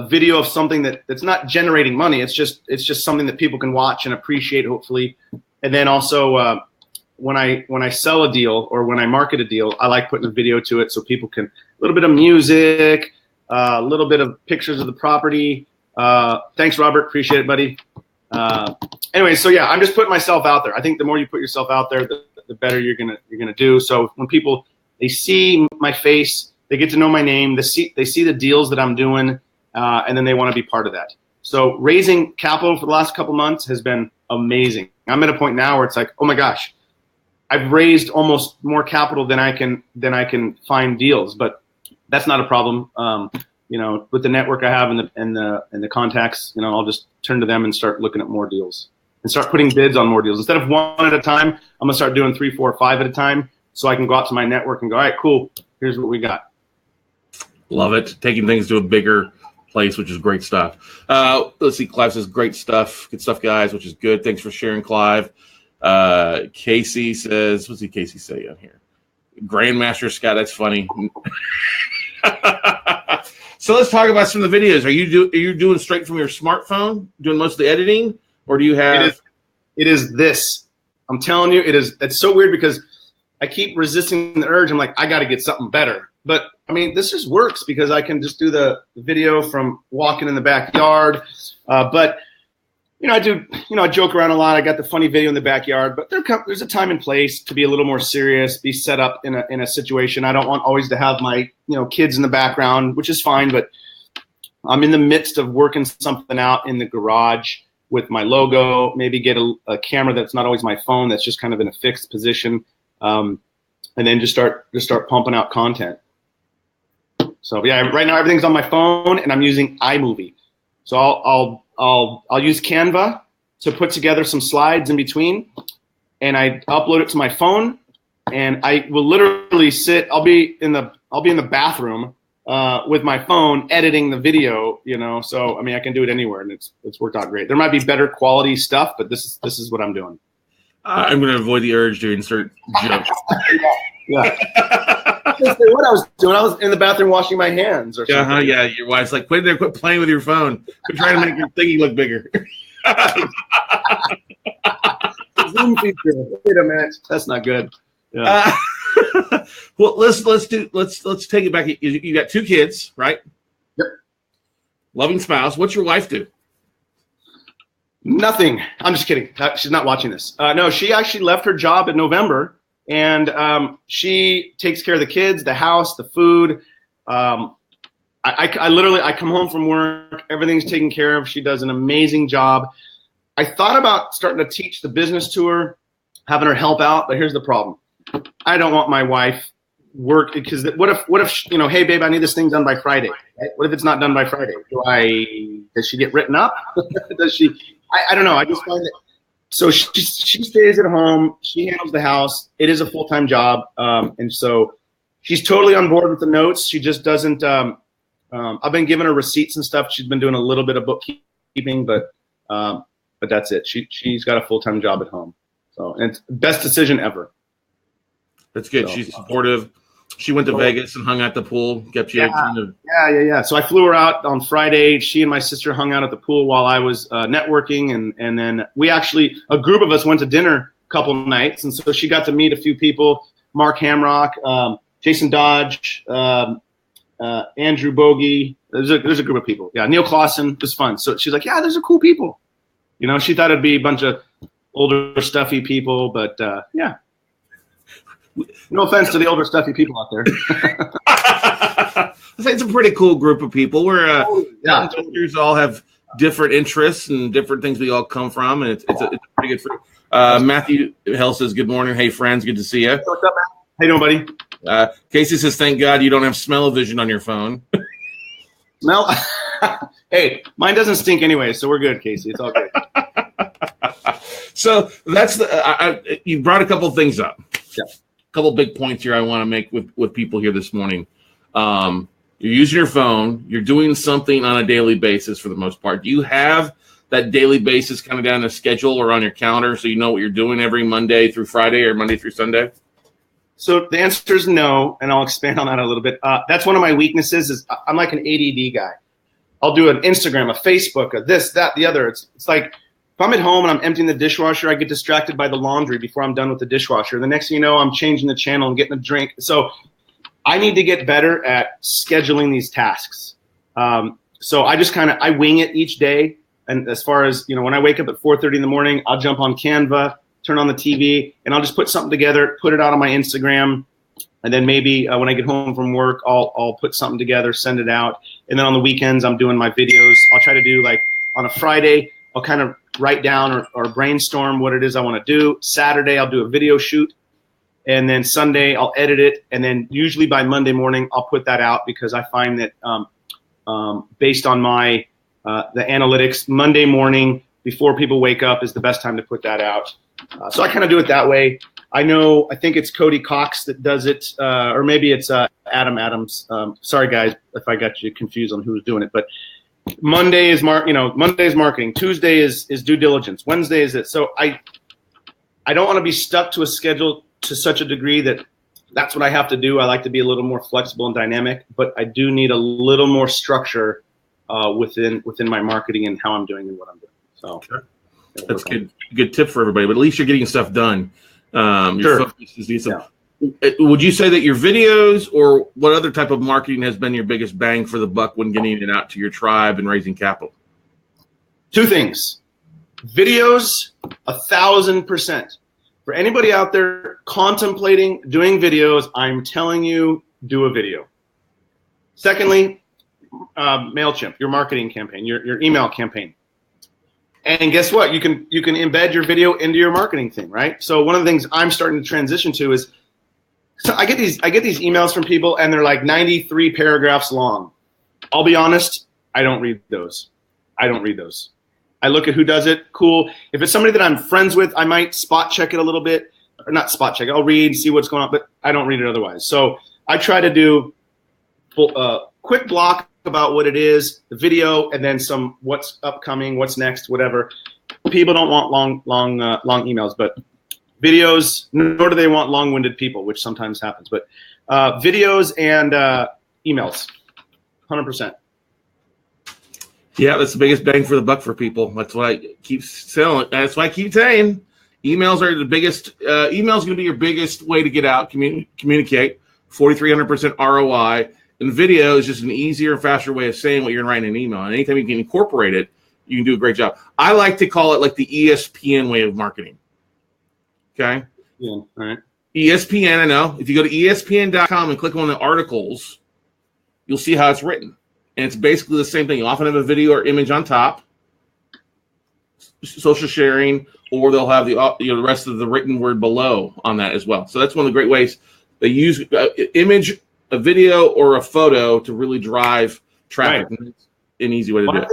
video of something that's not generating money. It's just something that people can watch and appreciate, hopefully. And then also when I sell a deal or when I market a deal, I like putting a video to it so people can, a little bit of music, a little bit of pictures of the property. Thanks, Robert. Appreciate it, buddy. Anyway, so yeah, I'm just putting myself out there. I think the more you put yourself out there, the better you're gonna do. So when people they see my face, they get to know my name, they see the deals that I'm doing, and then they want to be part of that. So raising capital for the last couple months has been amazing. I'm at a point now where it's like, oh my gosh, I've raised almost more capital than I can find deals, but that's not a problem. With the network I have and the contacts, I'll just turn to them and start looking at more deals and start putting bids on more deals. Instead of one at a time, I'm gonna start doing 3, 4, 5 at a time so I can go out to my network and go, all right, cool, here's what we got. Love it. Taking things to a bigger place, which is great stuff. Let's see, Clive says, great stuff. Good stuff, guys, which is good. Thanks for sharing, Clive. Casey says, what's Casey say on here? Grandmaster Scott, that's funny. So let's talk about some of the videos. Are you doing straight from your smartphone, doing most of the editing, or do you have? It is this. I'm telling you, it's so weird because I keep resisting the urge. I'm like, I got to get something better. But I mean, this just works because I can just do the video from walking in the backyard. But I do, I joke around a lot. I got the funny video in the backyard, but there's a time and place to be a little more serious, be set up in a situation. I don't want always to have my, kids in the background, which is fine, but I'm in the midst of working something out in the garage with my logo, maybe get a camera that's not always my phone, that's just kind of in a fixed position, and then just start pumping out content. So yeah, right now everything's on my phone, and I'm using iMovie. So I'll use Canva to put together some slides in between, and I upload it to my phone, and I will literally I'll be in the bathroom with my phone editing the video, So I can do it anywhere, and it's worked out great. There might be better quality stuff, but this is what I'm doing. I'm going to avoid the urge to insert jokes. Yeah. What I was doing, I was in the bathroom washing my hands or something. Yeah. Your wife's like, quit playing with your phone. Quit trying to make your thingy look bigger. Zoom feature. Wait a minute, that's not good. Yeah. Well, let's take it back. You got 2 kids, right? Yep. Loving spouse. What's your wife do? Nothing. I'm just kidding. She's not watching this. No, she actually left her job in November, and she takes care of the kids, the house, the food. I literally come home from work, everything's taken care of. She does an amazing job. I thought about starting to teach the business to her, having her help out, but here's the problem. I don't want my wife work because what if hey babe, I need this thing done by Friday. Right? What if it's not done by Friday? Does she get written up? Does she? I don't know. I just find that. So she stays at home. She handles the house. It is a full-time job, and so she's totally on board with the notes. She just doesn't. I've been giving her receipts and stuff. She's been doing a little bit of bookkeeping, but that's it. She's got a full-time job at home. So and it's the best decision ever. That's good. So, she's supportive. She went to Vegas and hung out at the pool. Kept you. Yeah. So I flew her out on Friday. She and my sister hung out at the pool while I was networking, and then we actually, a group of us went to dinner a couple nights, and so she got to meet a few people: Mark Hamrock, Jason Dodge, Andrew Bogey. There's a group of people. Yeah, Neil Clausen. It was fun. So she's like, yeah, those are cool people. She thought it'd be a bunch of older, stuffy people, but yeah. No offense to the older, stuffy people out there. It's a pretty cool group of people. We're elders all have different interests and different things we all come from, and it's a pretty good fruit. Matthew Hell says, good morning. Hey, friends. Good to see you. What's up, man? How you doing, buddy? Casey says, thank God you don't have smell-o-vision on your phone. Smell? Hey, mine doesn't stink anyway, so we're good, Casey. It's all good. So that's you brought a couple things up. Yeah. Couple big points here I want to make with people here this morning. You're using your phone. You're doing something on a daily basis for the most part. Do you have that daily basis kind of down a schedule or on your calendar so you know what you're doing every Monday through Friday or Monday through Sunday? So the answer is no, and I'll expand on that a little bit. That's one of my weaknesses is I'm like an ADD guy. I'll do an Instagram, a Facebook, a this, that, the other. It's like if I'm at home and I'm emptying the dishwasher, I get distracted by the laundry before I'm done with the dishwasher. The next thing you know, I'm changing the channel and getting a drink. So I need to get better at scheduling these tasks. So I just I wing it each day. And as far as, when I wake up at 4:30 in the morning, I'll jump on Canva, turn on the TV, and I'll just put something together, put it out on my Instagram. And then maybe when I get home from work, I'll put something together, send it out. And then on the weekends, I'm doing my videos. I'll try to do like on a Friday, I'll kind of write down or brainstorm what it is I want to do. Saturday, I'll do a video shoot. And then Sunday, I'll edit it. And then usually by Monday morning, I'll put that out because I find that based on my the analytics, Monday morning before people wake up is the best time to put that out. So I kind of do it that way. I think it's Cody Cox that does it, or maybe it's Adam Adams. Sorry, guys, if I got you confused on who's doing it. But Monday is Monday is marketing. Tuesday is due diligence. Wednesday is it. So I don't want to be stuck to a schedule to such a degree that that's what I have to do. I like to be a little more flexible and dynamic, but I do need a little more structure within my marketing and how I'm doing and what I'm doing. So sure. That's good tip for everybody. But at least you're getting stuff done. Your focus is decent. Yeah. Would you say that your videos or what other type of marketing has been your biggest bang for the buck when getting it out to your tribe and raising capital? Two things. Videos, 1,000%. For anybody out there contemplating doing videos, I'm telling you, do a video. Secondly, MailChimp, your marketing campaign, your email campaign. And guess what? You can embed your video into your marketing thing, right? So one of the things I'm starting to transition to is, so I get these emails from people and they're like 93 paragraphs long. I'll be honest, I don't read those. I look at who does it. Cool. If it's somebody that I'm friends with, I might spot check it a little bit, or not spot check. I'll read, see what's going on, but I don't read it otherwise. So I try to do quick block about what it is, the video, and then some what's upcoming, what's next, whatever. People don't want long emails, but videos, nor do they want long-winded people, which sometimes happens. But videos and emails, 100%. Yeah, that's the biggest bang for the buck for people. That's why I keep selling. That's why I keep saying emails are the biggest. Emails going to be your biggest way to get out, communicate. 4,300% ROI. And video is just an easier, faster way of saying what you're going to write in an email. And anytime you can incorporate it, you can do a great job. I like to call it like the ESPN way of marketing. Okay? Yeah, all right. ESPN, I know. If you go to ESPN.com and click on the articles, you'll see how it's written. And it's basically the same thing. You often have a video or image on top, social sharing, or they'll have the rest of the written word below on that as well. So that's one of the great ways they use image, a video, or a photo to really drive traffic. Right. It's an easy way to do it.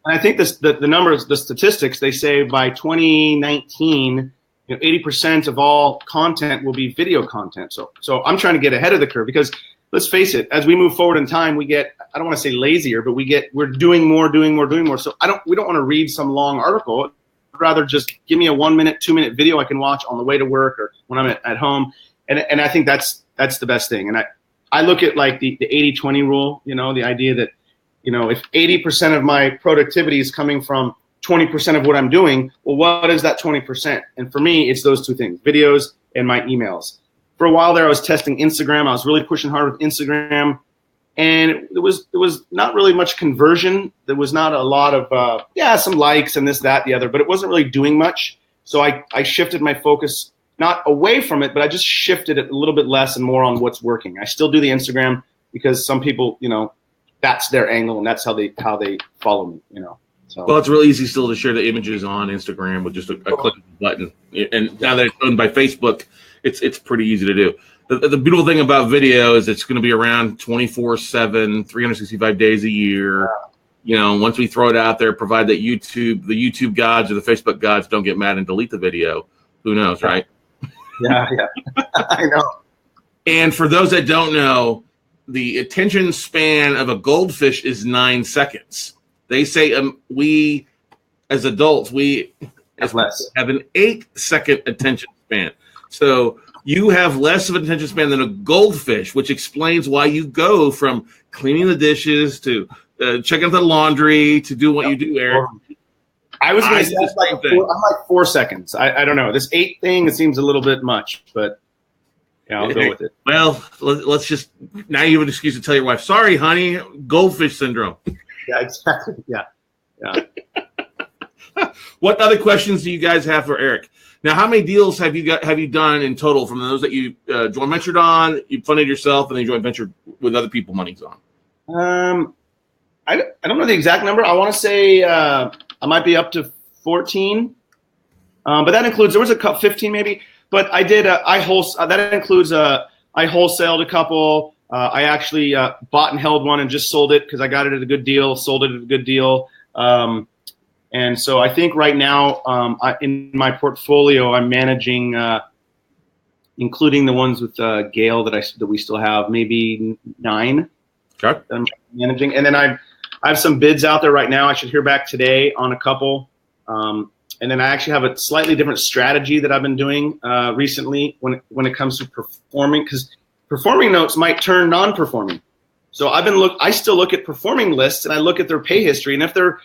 And I think the numbers, the statistics, they say by 2019, 80% of all content will be video content. So I'm trying to get ahead of the curve because let's face it, as we move forward in time, we get, I don't want to say lazier, but we're doing more. So we don't want to read some long article. I'd rather just give me a 1 minute, 2 minute video I can watch on the way to work or when I'm at home. And I think that's the best thing. And I look at like the 80-20 rule, the idea that, if 80% of my productivity is coming from 20% of what I'm doing, well, what is that 20%? And for me, it's those two things, videos and my emails. For a while there, I was testing Instagram. I was really pushing hard with Instagram. And there was not really much conversion. There was not a lot of, some likes and this, that, the other, but it wasn't really doing much. So I shifted my focus, not away from it, but I just shifted it a little bit less and more on what's working. I still do the Instagram because some people, that's their angle and that's how they follow me, So. Well, it's really easy still to share the images on Instagram with just a click of a button. And now that it's owned by Facebook, it's pretty easy to do. The beautiful thing about video is it's going to be around 24/7, 365 days a year. Once we throw it out there, provide that the YouTube gods or the Facebook gods don't get mad and delete the video. Who knows, right? Yeah, I know. And for those that don't know, the attention span of a goldfish is 9 seconds. They say we, as adults, have an 8-second attention span. So you have less of an attention span than a goldfish, which explains why you go from cleaning the dishes to checking the laundry to do what you do, Eric. I was going to say I'm like 4 seconds. I don't know. This 8 thing, it seems a little bit much, but yeah, I'll go with it. Well, let's just – now you have an excuse to tell your wife, sorry, honey, goldfish syndrome. Yeah, exactly. Yeah. What other questions do you guys have for Eric? Now, how many deals have you done in total from those that you joint ventured on, you funded yourself, and then joint ventured with other people money's on? I don't know the exact number. I want to say I might be up to 14, but that includes there was a 15 maybe. But I did that includes I wholesaled a couple. I actually bought and held one and just sold it because I got it at a good deal, sold it at a good deal. And so I think right now in my portfolio, I'm managing, including the ones with Gayle that we still have, maybe 9 that I'm managing. And then I have some bids out there right now. I should hear back today on a couple. And then I actually have a slightly different strategy that I've been doing recently when it comes to performing, because performing notes might turn non-performing. So I still look at performing lists and I look at their pay history. And if they're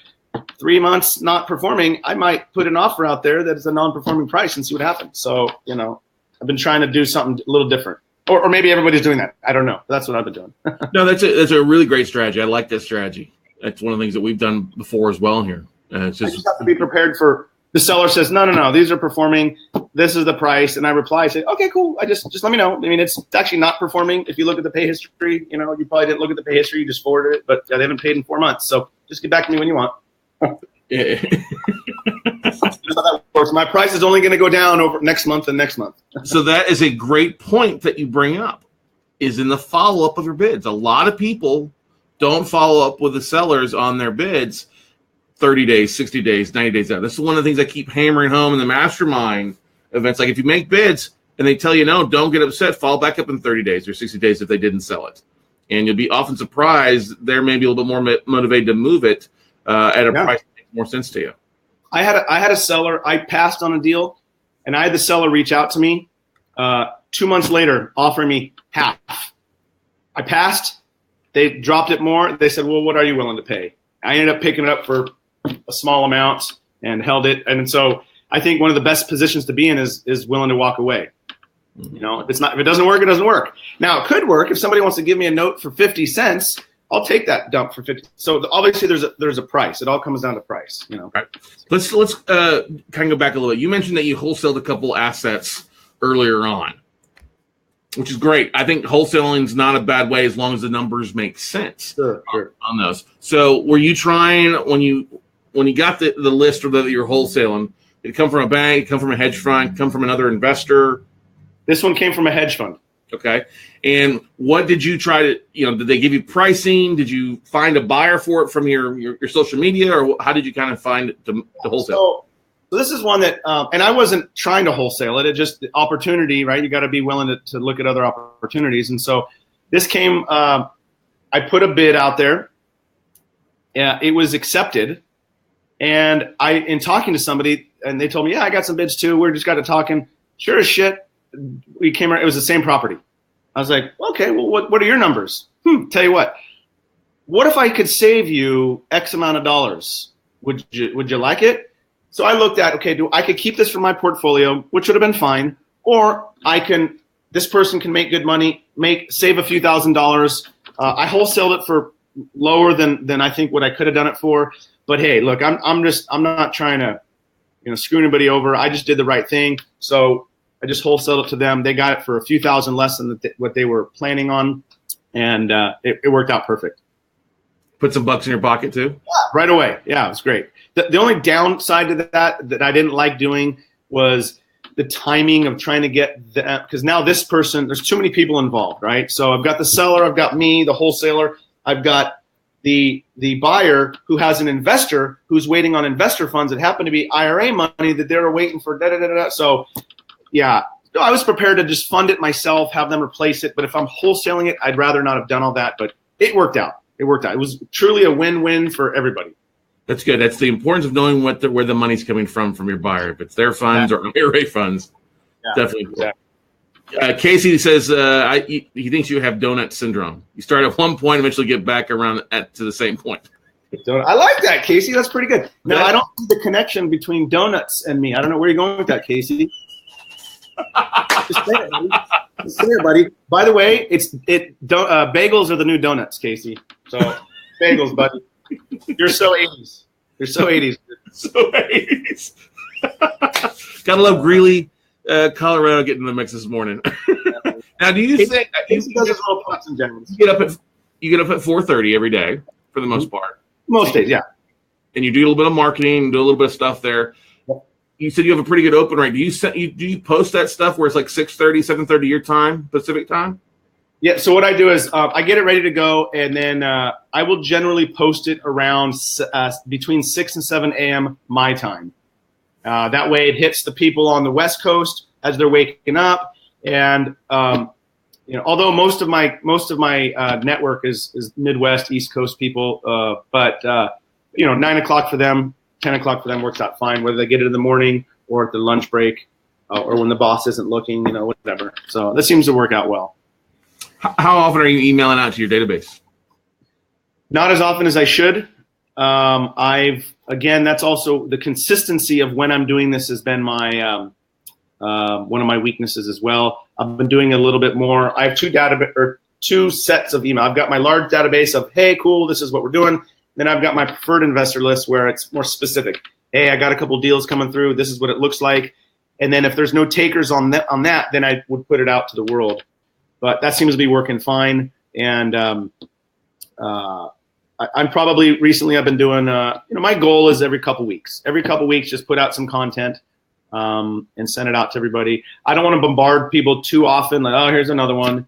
3 months not performing, I might put an offer out there that is a non-performing price and see what happens. So, I've been trying to do something a little different. Or maybe everybody's doing that. I don't know. That's what I've been doing. No, that's a really great strategy. I like that strategy. That's one of the things that we've done before as well here. I just have to be prepared for The seller says, no, these are performing. This is the price. And I reply, I say, okay, cool. Just let me know. I mean, it's actually not performing. If you look at the pay history, you probably didn't look at the pay history. You just forwarded it, but they haven't paid in 4 months. So just get back to me when you want. Yeah. That's how that works. My price is only going to go down over next month and next month. So that is a great point that you bring up, is in the follow-up of your bids. A lot of people don't follow up with the sellers on their bids 30 days, 60 days, 90 days out. This is one of the things I keep hammering home in the mastermind events. Like if you make bids and they tell you no, don't get upset. Follow back up in 30 days or 60 days if they didn't sell it. And you'll be often surprised they're maybe a little bit more motivated to move it at a price that makes more sense to you. I had a seller. I passed on a deal, and I had the seller reach out to me 2 months later, offering me half. I passed. They dropped it more. They said, well, what are you willing to pay? I ended up picking it up for a small amount and held it. And so I think one of the best positions to be in is willing to walk away. If it doesn't work, it doesn't work. Now it could work. If somebody wants to give me a note for 50 cents, I'll take that dump for 50. So obviously there's a price. It all comes down to price, Right. Let's kind of go back a little bit. You mentioned that you wholesaled a couple assets earlier on, which is great. I think wholesaling is not a bad way as long as the numbers make sense on those. So were you trying when you got the list that you're wholesaling, did it come from a bank, come from a hedge fund, come from another investor? This one came from a hedge fund. Okay. And what did you try to, did they give you pricing? Did you find a buyer for it from your social media, or how did you kind of find it to wholesale? So this is one that, and I wasn't trying to wholesale it. It just the opportunity, right? You got to be willing to look at other opportunities. And so this came, I put a bid out there. Yeah, it was accepted. And in talking to somebody, and they told me, yeah, I got some bids too. We just got to talking. Sure as shit. We came around. It was the same property. I was like, okay, well, what are your numbers? Tell you what if I could save you X amount of dollars? Would you like it? So I looked at, okay, I could keep this for my portfolio, which would have been fine, or this person can make good money, save a few $1,000s. I wholesaled it for lower than I think what I could have done it for. But hey, look, I'm not trying to, screw anybody over. I just did the right thing. So I just wholesaled it to them. They got it for a few thousand less than what they were planning on, and it worked out perfect. Put some bucks in your pocket too? Yeah, right away. Yeah, it was great. The only downside to that I didn't like doing was the timing of trying to get because now this person, there's too many people involved, right? So I've got the seller, I've got me, the wholesaler, I've got the buyer who has an investor who's waiting on investor funds that happen to be IRA money that they're waiting for. So yeah, I was prepared to just fund it myself, have them replace it. But if I'm wholesaling it, I'd rather not have done all that. But it worked out. It was truly a win-win for everybody. That's good. That's the importance of knowing where the money's coming from your buyer. If it's their funds or IRA funds, definitely. Exactly. Casey says he thinks you have donut syndrome. You start at one point, eventually get back around to the same point. I like that, Casey. That's pretty good. Now, I don't see the connection between donuts and me. I don't know where you're going with that, Casey. Just say it, buddy. By the way, bagels are the new donuts, Casey. So bagels, buddy. You're so 80s. You're so 80s. So 80s. Gotta love Greeley, Colorado, getting in the mix this morning. Now, do you think Casey does his little pots and jams? You get up at 4:30 every day for the most part? Most days, yeah. And you do a little bit of marketing, do a little bit of stuff there. You said you have a pretty good open rate. Do you post that stuff where it's like 6:30, 7:30 your time, Pacific time? Yeah. So what I do is I get it ready to go, and then I will generally post it around between 6 and 7 a.m. my time. That way, it hits the people on the West Coast as they're waking up. And although most of my network is Midwest, East Coast people, but 9 o'clock for them. 10 o'clock for them works out fine, whether they get it in the morning or at the lunch break or when the boss isn't looking, whatever. So that seems to work out well. How often are you emailing out to your database? Not as often as I should. That's also the consistency of when I'm doing this has been my one of my weaknesses as well. I've been doing a little bit more. I have two sets of email. I've got my large database of, hey, cool, this is what we're doing. Then I've got my preferred investor list where it's more specific. hey, I got a couple deals coming through. This is what it looks like. And then if there's no takers on that, then I would put it out to the world. But that seems to be working fine. And I'm probably recently I've been doing, my goal is every couple weeks, just put out some content and send it out to everybody. I don't want to bombard people too often. Like, oh, here's another one.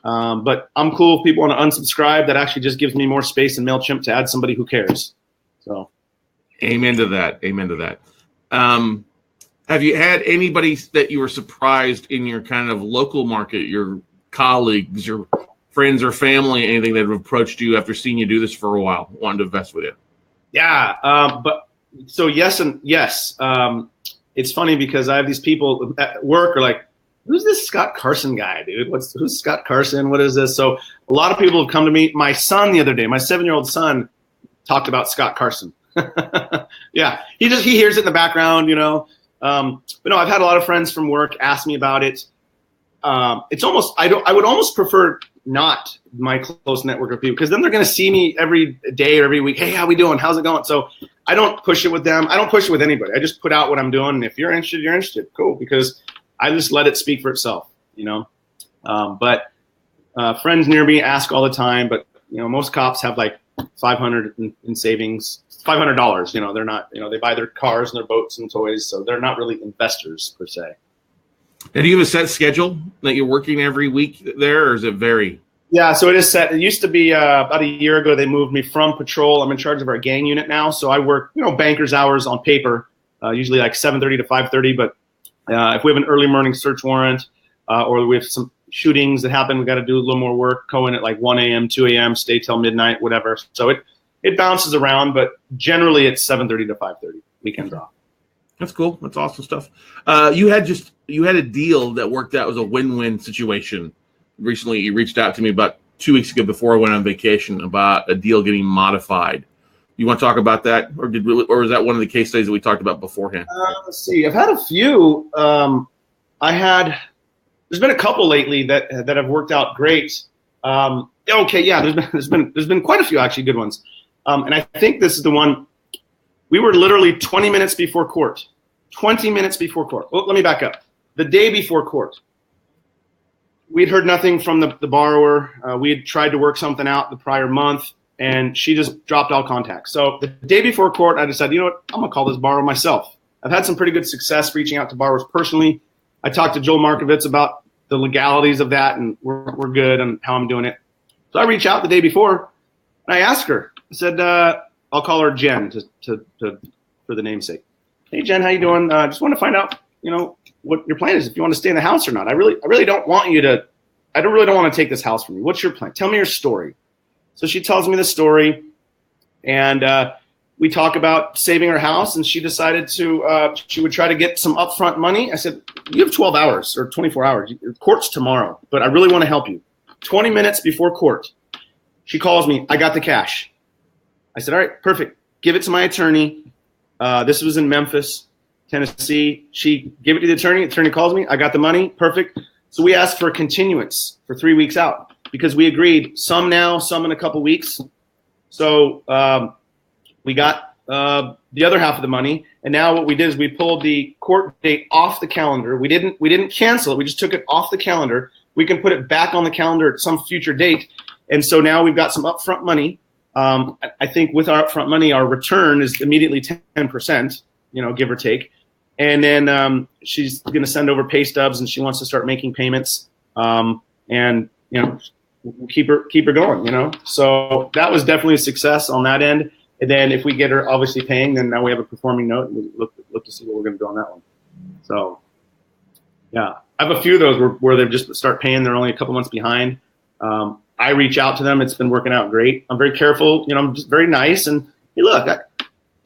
But I'm cool if people want to unsubscribe. That actually just gives me more space in MailChimp to add somebody who cares. So. Amen to that. Have you had anybody that you were surprised in your kind of local market, your colleagues, your friends or family, anything that have approached you after seeing you do this for a while, wanting to invest with you? Yeah. But so yes and yes. It's funny because I have these people at work are like, who's this Scott Carson guy, dude? Who's Scott Carson? What is this? So a lot of people have come to me. My son the other day, my 7-year-old son talked about Scott Carson. Yeah. He hears it in the background, but no, I've had a lot of friends from work ask me about it. It's almost, I would almost prefer not my close network of people, because then they're going to see me every day or every week. Hey, how we doing? How's it going? So I don't push it with them. I don't push it with anybody. I just put out what I'm doing. And if you're interested, you're interested. Cool. Because I just let it speak for itself, but friends near me ask all the time, but most cops have like 500 in savings, $500, they're not, they buy their cars and their boats and toys. So they're not really investors per se. And do you have a set schedule that you're working every week there, or does it vary? Yeah, so it is set. It used to be about a year ago, they moved me from patrol. I'm in charge of our gang unit now. So I work, banker's hours on paper, usually like 7:30 to 5:30. But if we have an early morning search warrant or we have some shootings that happen, we got to do a little more work, go in at like 1 a.m., 2 a.m., stay till midnight, whatever. So it bounces around, but generally it's 7:30 to 5:30, weekends off. That's cool. That's awesome stuff. You had a deal that worked out as a win-win situation. Recently, you reached out to me about 2 weeks ago before I went on vacation about a deal getting modified. You want to talk about that, or was that one of the case studies that we talked about beforehand? Let's see. I've had a few. There's been a couple lately that have worked out great. Okay, yeah. There's been quite a few actually good ones. And I think this is the one. We were literally 20 minutes before court. 20 minutes before court. Well, let me back up. The day before court, we'd heard nothing from the borrower. We had tried to work something out the prior month, and she just dropped all contact. So the day before court, I decided, I'm going to call this borrower myself. I've had some pretty good success reaching out to borrowers personally. I talked to Joel Markovitz about the legalities of that, and we're good on how I'm doing it. So I reached out the day before, and I asked her. I said, I'll call her Jen for the namesake. Hey, Jen, how you doing? Just want to find out, what your plan is, if you want to stay in the house or not. I really don't want you to. I really don't want to take this house from you. What's your plan? Tell me your story. So she tells me the story, and we talk about saving her house. And she decided she would try to get some upfront money. I said, you have 12 hours or 24 hours. Court's tomorrow, but I really want to help you. 20 minutes before court, she calls me. I got the cash. I said, all right, perfect. Give it to my attorney. This was in Memphis, Tennessee. She gave it to the attorney. The attorney calls me. I got the money. Perfect. So we asked for a continuance for 3 weeks out because we agreed some now, some in a couple weeks. So we got the other half of the money. And now what we did is we pulled the court date off the calendar. We didn't cancel it. We just took it off the calendar. We can put it back on the calendar at some future date. And so now we've got some upfront money. I think with our upfront money, our return is immediately 10%, give or take. And then she's going to send over pay stubs, and she wants to start making payments. And keep her going. So that was definitely a success on that end. And then if we get her obviously paying, then now we have a performing note, and we look to see what we're going to do on that one. So yeah, I have a few of those where they just start paying. They're only a couple months behind. I reach out to them. It's been working out great. I'm very careful. I'm just very nice. And hey, look,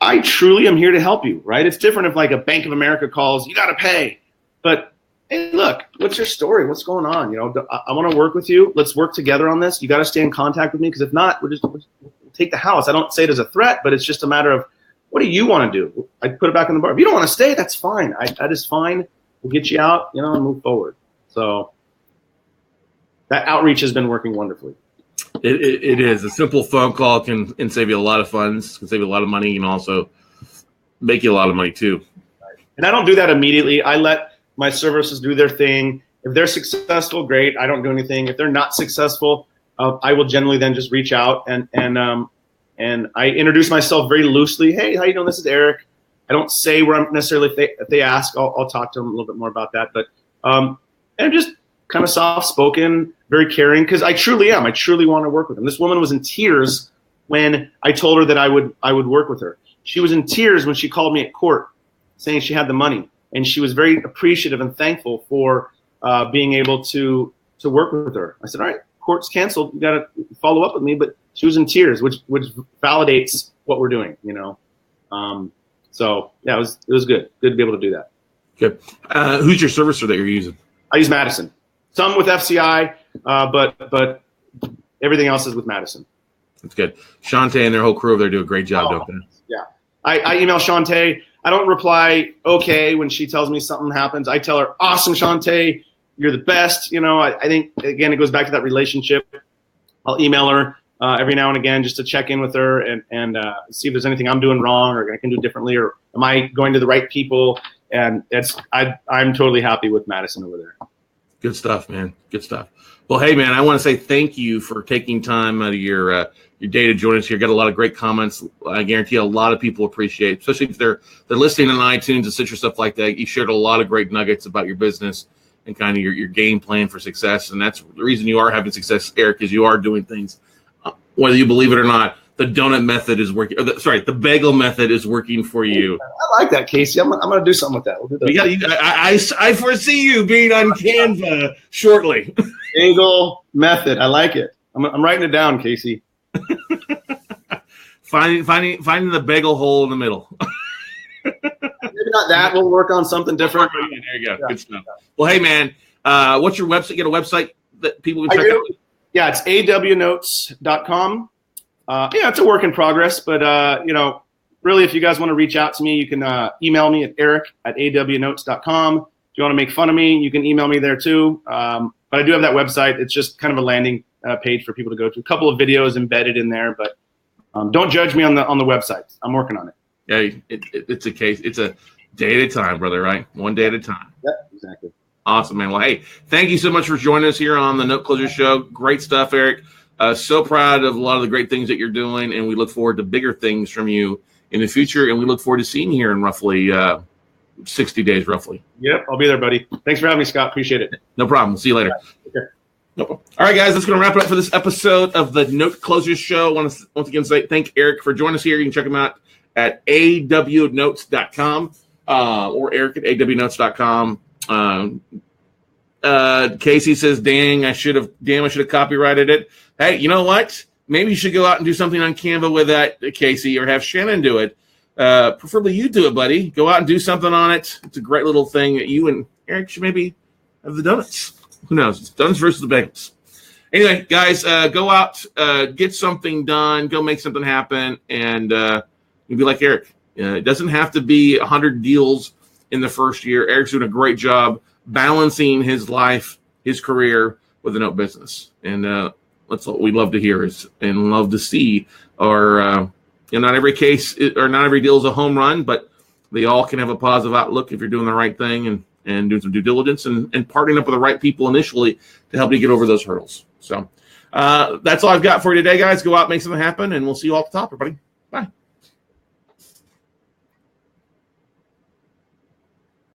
I truly am here to help you, right? It's different if like a Bank of America calls, you got to pay. But hey, look, what's your story? What's going on? I want to work with you. Let's work together on this. You got to stay in contact with me, because if not, we'll take the house. I don't say it as a threat, but it's just a matter of, what do you want to do? I put it back in the bar. If you don't want to stay, that's fine. That is fine. We'll get you out, and move forward. So that outreach has been working wonderfully. It is. A simple phone call can save you a lot of funds, can save you a lot of money, and also make you a lot of money too. And I don't do that immediately. I let my services do their thing. If they're successful, great. I don't do anything. If they're not successful, I will generally then just reach out and I introduce myself very loosely. Hey, how you doing? This is Eric. I don't say where I'm necessarily. If they ask, I'll talk to them a little bit more about that. But and just kind of soft-spoken, very caring, because I truly am. I truly want to work with them. This woman was in tears when I told her that I would work with her. She was in tears when she called me at court, saying she had the money, and she was very appreciative and thankful for being able to work with her. I said, all right, court's canceled. You got to follow up with me. But she was in tears, which validates what we're doing, you know. So yeah, it was good. Good to be able to do that. Good. Who's your servicer that you're using? I use Madison. Some with FCI, but everything else is with Madison. That's good. Shantae and their whole crew over there do a great job, don't they? Yeah. I email Shantae. I don't reply okay when she tells me something happens. I tell her, awesome, Shantae, you're the best. You know, I think, again, it goes back to that relationship. I'll email her every now and again just to check in with her and see if there's anything I'm doing wrong or I can do differently, or am I going to the right people? And I'm totally happy with Madison over there. Good stuff, man. Good stuff. Well, hey, man, I want to say thank you for taking time out of your day to join us here. Got a lot of great comments. I guarantee a lot of people appreciate it, especially if they're listening on iTunes and Citrus, stuff like that. You shared a lot of great nuggets about your business and kind of your game plan for success. And that's the reason you are having success, Eric, is you are doing things. Whether you believe it or not, the donut method is working. The bagel method is working for you. I like that, Casey. I'm going to do something with that. We'll do that. I foresee you being on Canva shortly. Bagel method. I like it. I'm writing it down, Casey. Finding the bagel hole in the middle. Maybe not that. We'll work on something different. Yeah, there you go. Yeah. Good stuff. Well, hey, man, what's your website? You got a website that people can check out? Yeah, it's awnotes.com. Yeah, it's a work in progress, but really, if you guys want to reach out to me, you can email me at eric@awnotes.com. If you want to make fun of me, you can email me there too. But I do have that website. It's just kind of a landing page for people to go to. A couple of videos embedded in there, but don't judge me on the website. I'm working on it. Yeah, it's a case. It's a day at a time, brother. Right, one day at a time. Yep, exactly. Awesome, man. Well, hey, thank you so much for joining us here on the Note Closer Show. Great stuff, Eric. So proud of a lot of the great things that you're doing, and we look forward to bigger things from you in the future, and we look forward to seeing you here in roughly 60 days, roughly. Yep, I'll be there, buddy. Thanks for having me, Scott. Appreciate it. No problem. We'll see you later. Okay. No problem. All right, guys, that's going to wrap it up for this episode of the Note Closer Show. I want to once again say thank Eric for joining us here. You can check him out at awnotes.com or Eric at awnotes.com. Casey says, I should have copyrighted it. Hey, you know what? Maybe you should go out and do something on Canva with that, Casey, or have Shannon do it. Preferably you do it, buddy. Go out and do something on it. It's a great little thing that you and Eric should maybe have the donuts. Who knows? It's donuts versus the bagels. Anyway, guys, go out, get something done, go make something happen, and you'll be like Eric. It doesn't have to be 100 deals in the first year. Eric's doing a great job balancing his life, his career with the note business. And that's what we love to hear and love to see. Or not every case or not every deal is a home run, but they all can have a positive outlook if you're doing the right thing and doing some due diligence and partnering up with the right people initially to help you get over those hurdles. So that's all I've got for you today, guys. Go out, make something happen, and we'll see you all at the top, everybody.